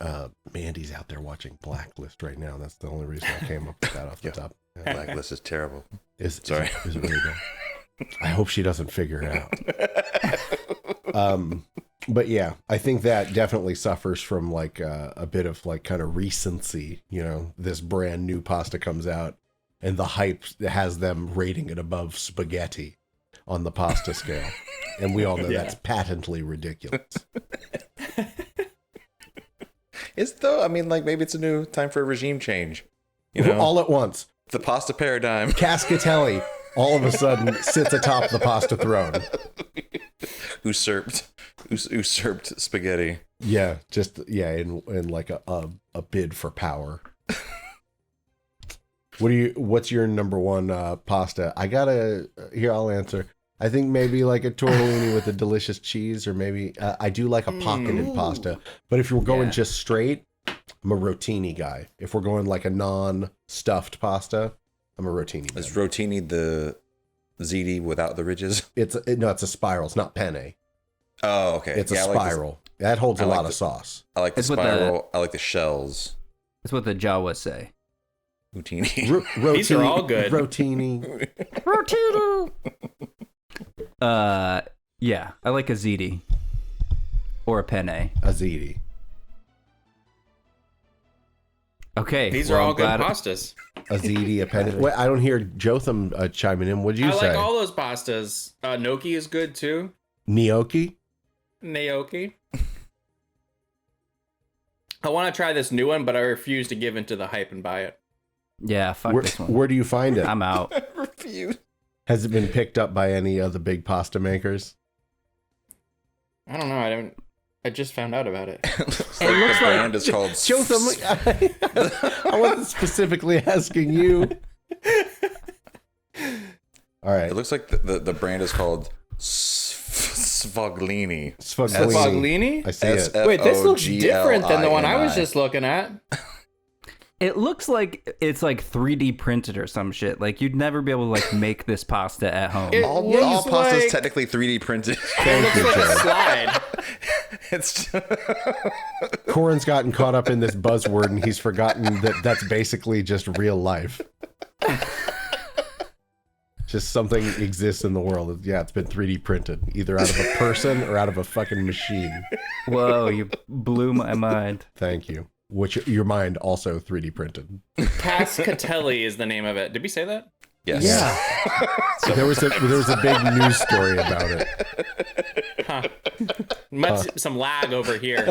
Mandy's out there watching Blacklist right now. That's the only reason I came up with that off the top. Yeah. Blacklist is terrible. Sorry. Is it really bad? I hope she doesn't figure it out. But yeah, I think that definitely suffers from like a bit of like kind of recency. You know, this brand new pasta comes out and the hype has them rating it above spaghetti on the pasta scale. And we all know that's patently ridiculous. It's though, I mean, like maybe it's a new time for a regime change. You know, All at once. the pasta paradigm. Cascatelli all of a sudden sits atop the pasta throne. Usurped spaghetti. Yeah, just in like a bid for power. What's your number one pasta? I'll answer. I think maybe like a tortellini with a delicious cheese, or maybe I do like a pocketed pasta. But if you're going just straight, I'm a rotini guy. If we're going like a non-stuffed pasta, I'm a rotini. Is rotini the ziti without the ridges? It's a spiral. It's not penne. Oh, okay. It's a spiral. That holds a lot of sauce. I like the It's what spiral. I like the shells. That's what the Jawas say. Rotini. Rotini, These are all good. Rotini. Yeah, I like a ziti or a penne. A ziti. Okay, These well, are all I'm good glad- pastas. A ziti, a penne. Wait, I don't hear Jotham chiming in. What'd you I say? like all those pastas. Gnocchi is good too. Gnocchi? Gnocchi. I want to try this new one, but I refuse to give into the hype and buy it. Yeah, fuck Where, this one. where do you find it? I'm out. Refuse. Has it been picked up by any of the big pasta makers? I don't know. I just found out about it. It's like the brand is called. Jotham, I wasn't specifically asking you. All right. It looks like the brand is called Sfoglini. Sfoglini. I see it. Wait, this looks different than the one I was Sfoglini. just looking at. It looks like it's like 3D printed or some shit. Like you'd never be able to like make this pasta at home. It All looks pasta is like- technically 3D printed. Thank you, Like a Joe. slide. It's Corin's gotten caught up in this buzzword and he's forgotten that that's basically just real life. Just something exists in the world. Yeah, it's been 3D printed, either out of a person or out of a fucking machine. Whoa, you blew my mind. Thank you. Which your mind also 3D printed. Cascatelli is the name of it. Did we say that? yes. Yeah. There was a big news story about it. Huh. Some lag over here.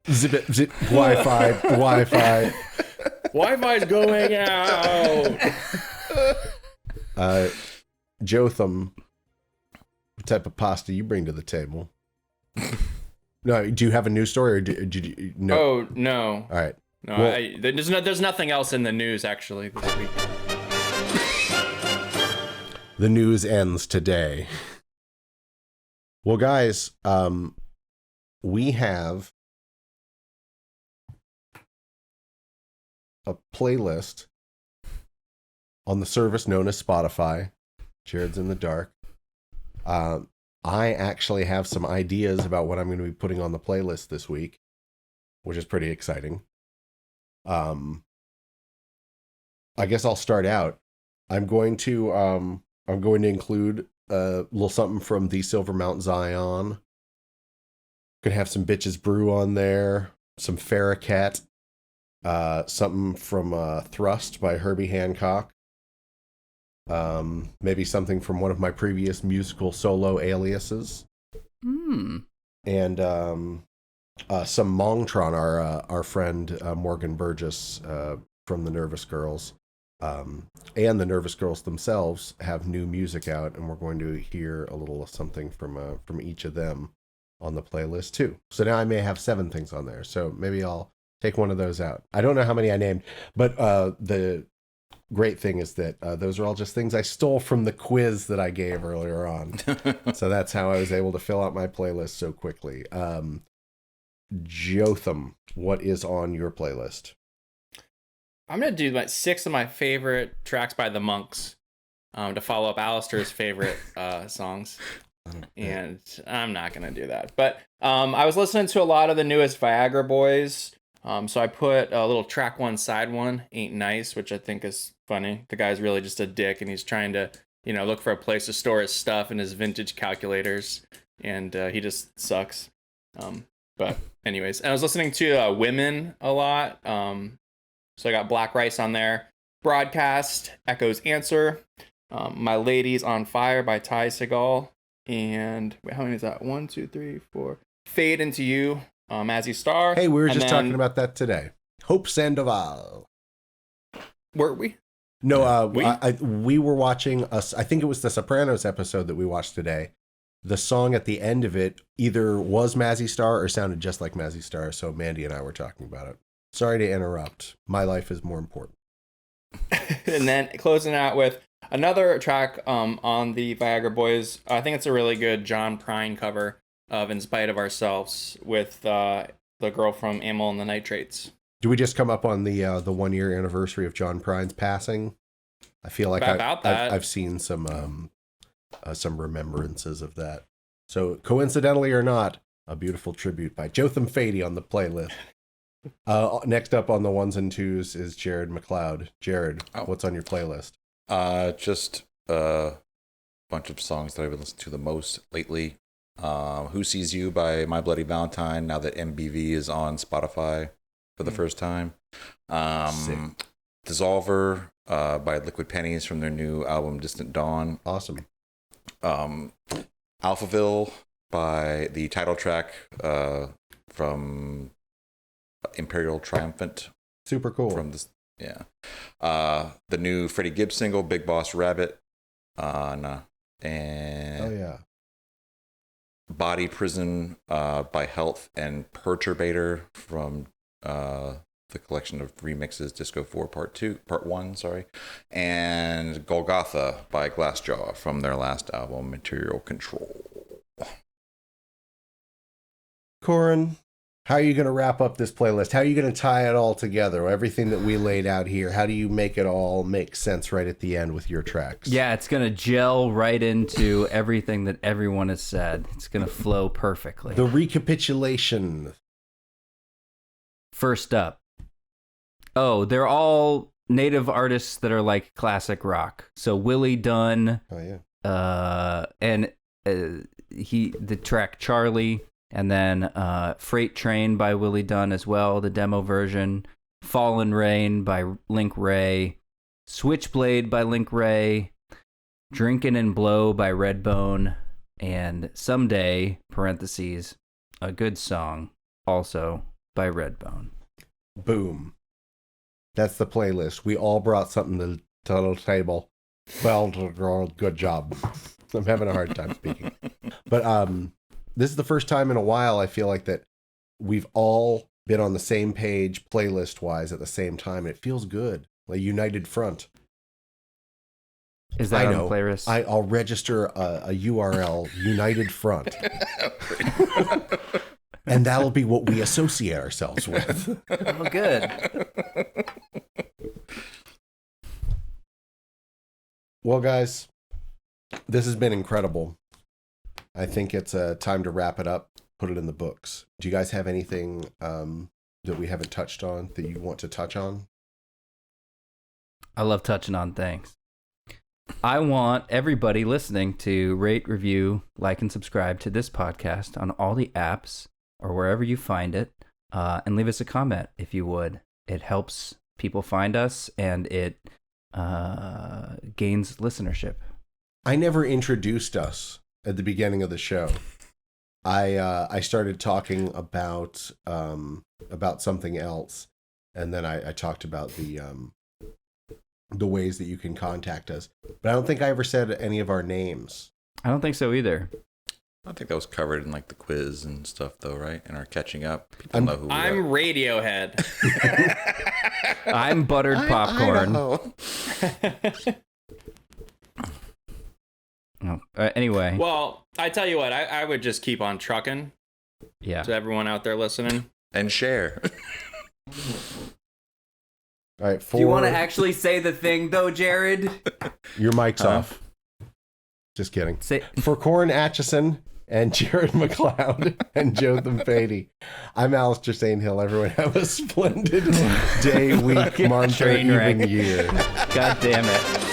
Zip it, zip, Wi-Fi. Wi-Fi's going out. Jotham, what type of pasta you bring to the table? No, do you have a news story or did you? No. Oh no. All right. No, Well- there's nothing else in the news actually this week. The news ends today. Well, guys, we have a playlist on the service known as Spotify. Jared's in the dark. I actually have some ideas about what I'm going to be putting on the playlist this week, which is pretty exciting. I guess I'll start out. I'm going to include a little something from the Silver Mount Zion. Gonna have some Bitches Brew on there, some Farracat, something from Thrust by Herbie Hancock. Maybe something from one of my previous musical solo aliases. And some Mongtron, our friend Morgan Burgess from the Nervous Girls. And the Nervous Girls themselves have new music out, and we're going to hear a little something from each of them. on the playlist too. So now I may have 7 things on there. So maybe I'll take one of those out. I don't know how many I named, but the great thing is that those are all just things I stole from the quiz that I gave earlier on. So that's how I was able to fill out my playlist so quickly. Jotham, what is on your playlist? I'm gonna do like 6 of my favorite tracks by the Monks, to follow up Alistair's favorite songs. And I'm not gonna do that. But I was listening to a lot of the newest Viagra Boys. So I put a little track 1, side 1, Ain't Nice, which I think is funny. The guy's really just a dick, and he's trying to, look for a place to store his stuff and his vintage calculators, and he just sucks. But anyways, and I was listening to Women a lot. So I got Black Rice on there. Broadcast, Echo's Answer, My Lady's on Fire by Ty Segall, and wait, how many is that? 1, 2, 3, 4. Fade Into You, As You Star. Hey, we were just talking about that today. Hope Sandoval. Were we? No, we were watching I think it was the Sopranos episode that we watched today. The song at the end of it either was Mazzy Star or sounded just like Mazzy Star, so Mandy and I were talking about it. Sorry to interrupt. My life is more important. And then closing out with another track on the Viagra Boys. I think it's a really good John Prine cover of In Spite of Ourselves with the girl from Amyl and the Nitrates. Do we just come up on the 1-year anniversary of John Prine's passing? I feel like I've seen some remembrances of that. So coincidentally or not, a beautiful tribute by Jotham Fady on the playlist. Next up on the 1s and 2s is Jared McLeod. Jared, what's on your playlist? Just a bunch of songs that I've been listening to the most lately. Who Sees You by My Bloody Valentine, now that MBV is on Spotify for the first time. Dissolver by Liquid Pennies from their new album Distant Dawn. Awesome. Alphaville by the title track from Imperial Triumphant. Super cool. From this, yeah. The new Freddie Gibbs single, Big Boss Rabbit. And oh yeah. Body Prison by Health and Perturbator from the collection of remixes Disco 4 Part 1, sorry. And Golgotha by Glassjaw from their last album, Material Control. Corin, how are you going to wrap up this playlist? How are you going to tie it all together? Everything that we laid out here, how do you make it all make sense right at the end with your tracks? Yeah, it's going to gel right into everything that everyone has said. It's going to flow perfectly. The recapitulation. First up. Oh, they're all native artists that are like classic rock. So Willie Dunn. Oh yeah. And the track Charlie, and then Freight Train by Willie Dunn as well, the demo version. Fallen Rain by Link Ray. Switchblade by Link Ray. Drinkin' and Blow by Redbone. And Someday, parentheses, a good song, also by Redbone. Boom. That's the playlist. We all brought something to the table. Well, girl, good job. I'm having a hard time speaking. But this is the first time in a while I feel like that we've all been on the same page playlist-wise at the same time, and it feels good. Like united front. Is that on the playlist? I'll register a URL, United Front. And that'll be what we associate ourselves with. Oh, good. Well, guys, this has been incredible. I think it's time to wrap it up, put it in the books. Do you guys have anything that we haven't touched on that you want to touch on? I love touching on things. I want everybody listening to rate, review, like, and subscribe to this podcast on all the apps or wherever you find it, and leave us a comment if you would. It helps people find us, and it gains listenership. I never introduced us at the beginning of the show. I started talking about something else, and then I talked about the ways that you can contact us. But I don't think I ever said any of our names. I don't think so either. I think that was covered in like the quiz and stuff, though, right? And our catching up. People know who we I'm are. Radiohead. I'm buttered popcorn. Oh, anyway. Well, I tell you what, I would just keep on trucking Yeah. to everyone out there listening. And share. All right, Do you want to actually say the thing, though, Jared? Your mic's off. Just kidding. For Corin Atchison and Jared McLeod and Jotham Fady, I'm Alistair Sainthill. Everyone have a splendid day, week, month, or Train wreck. even year. God damn it.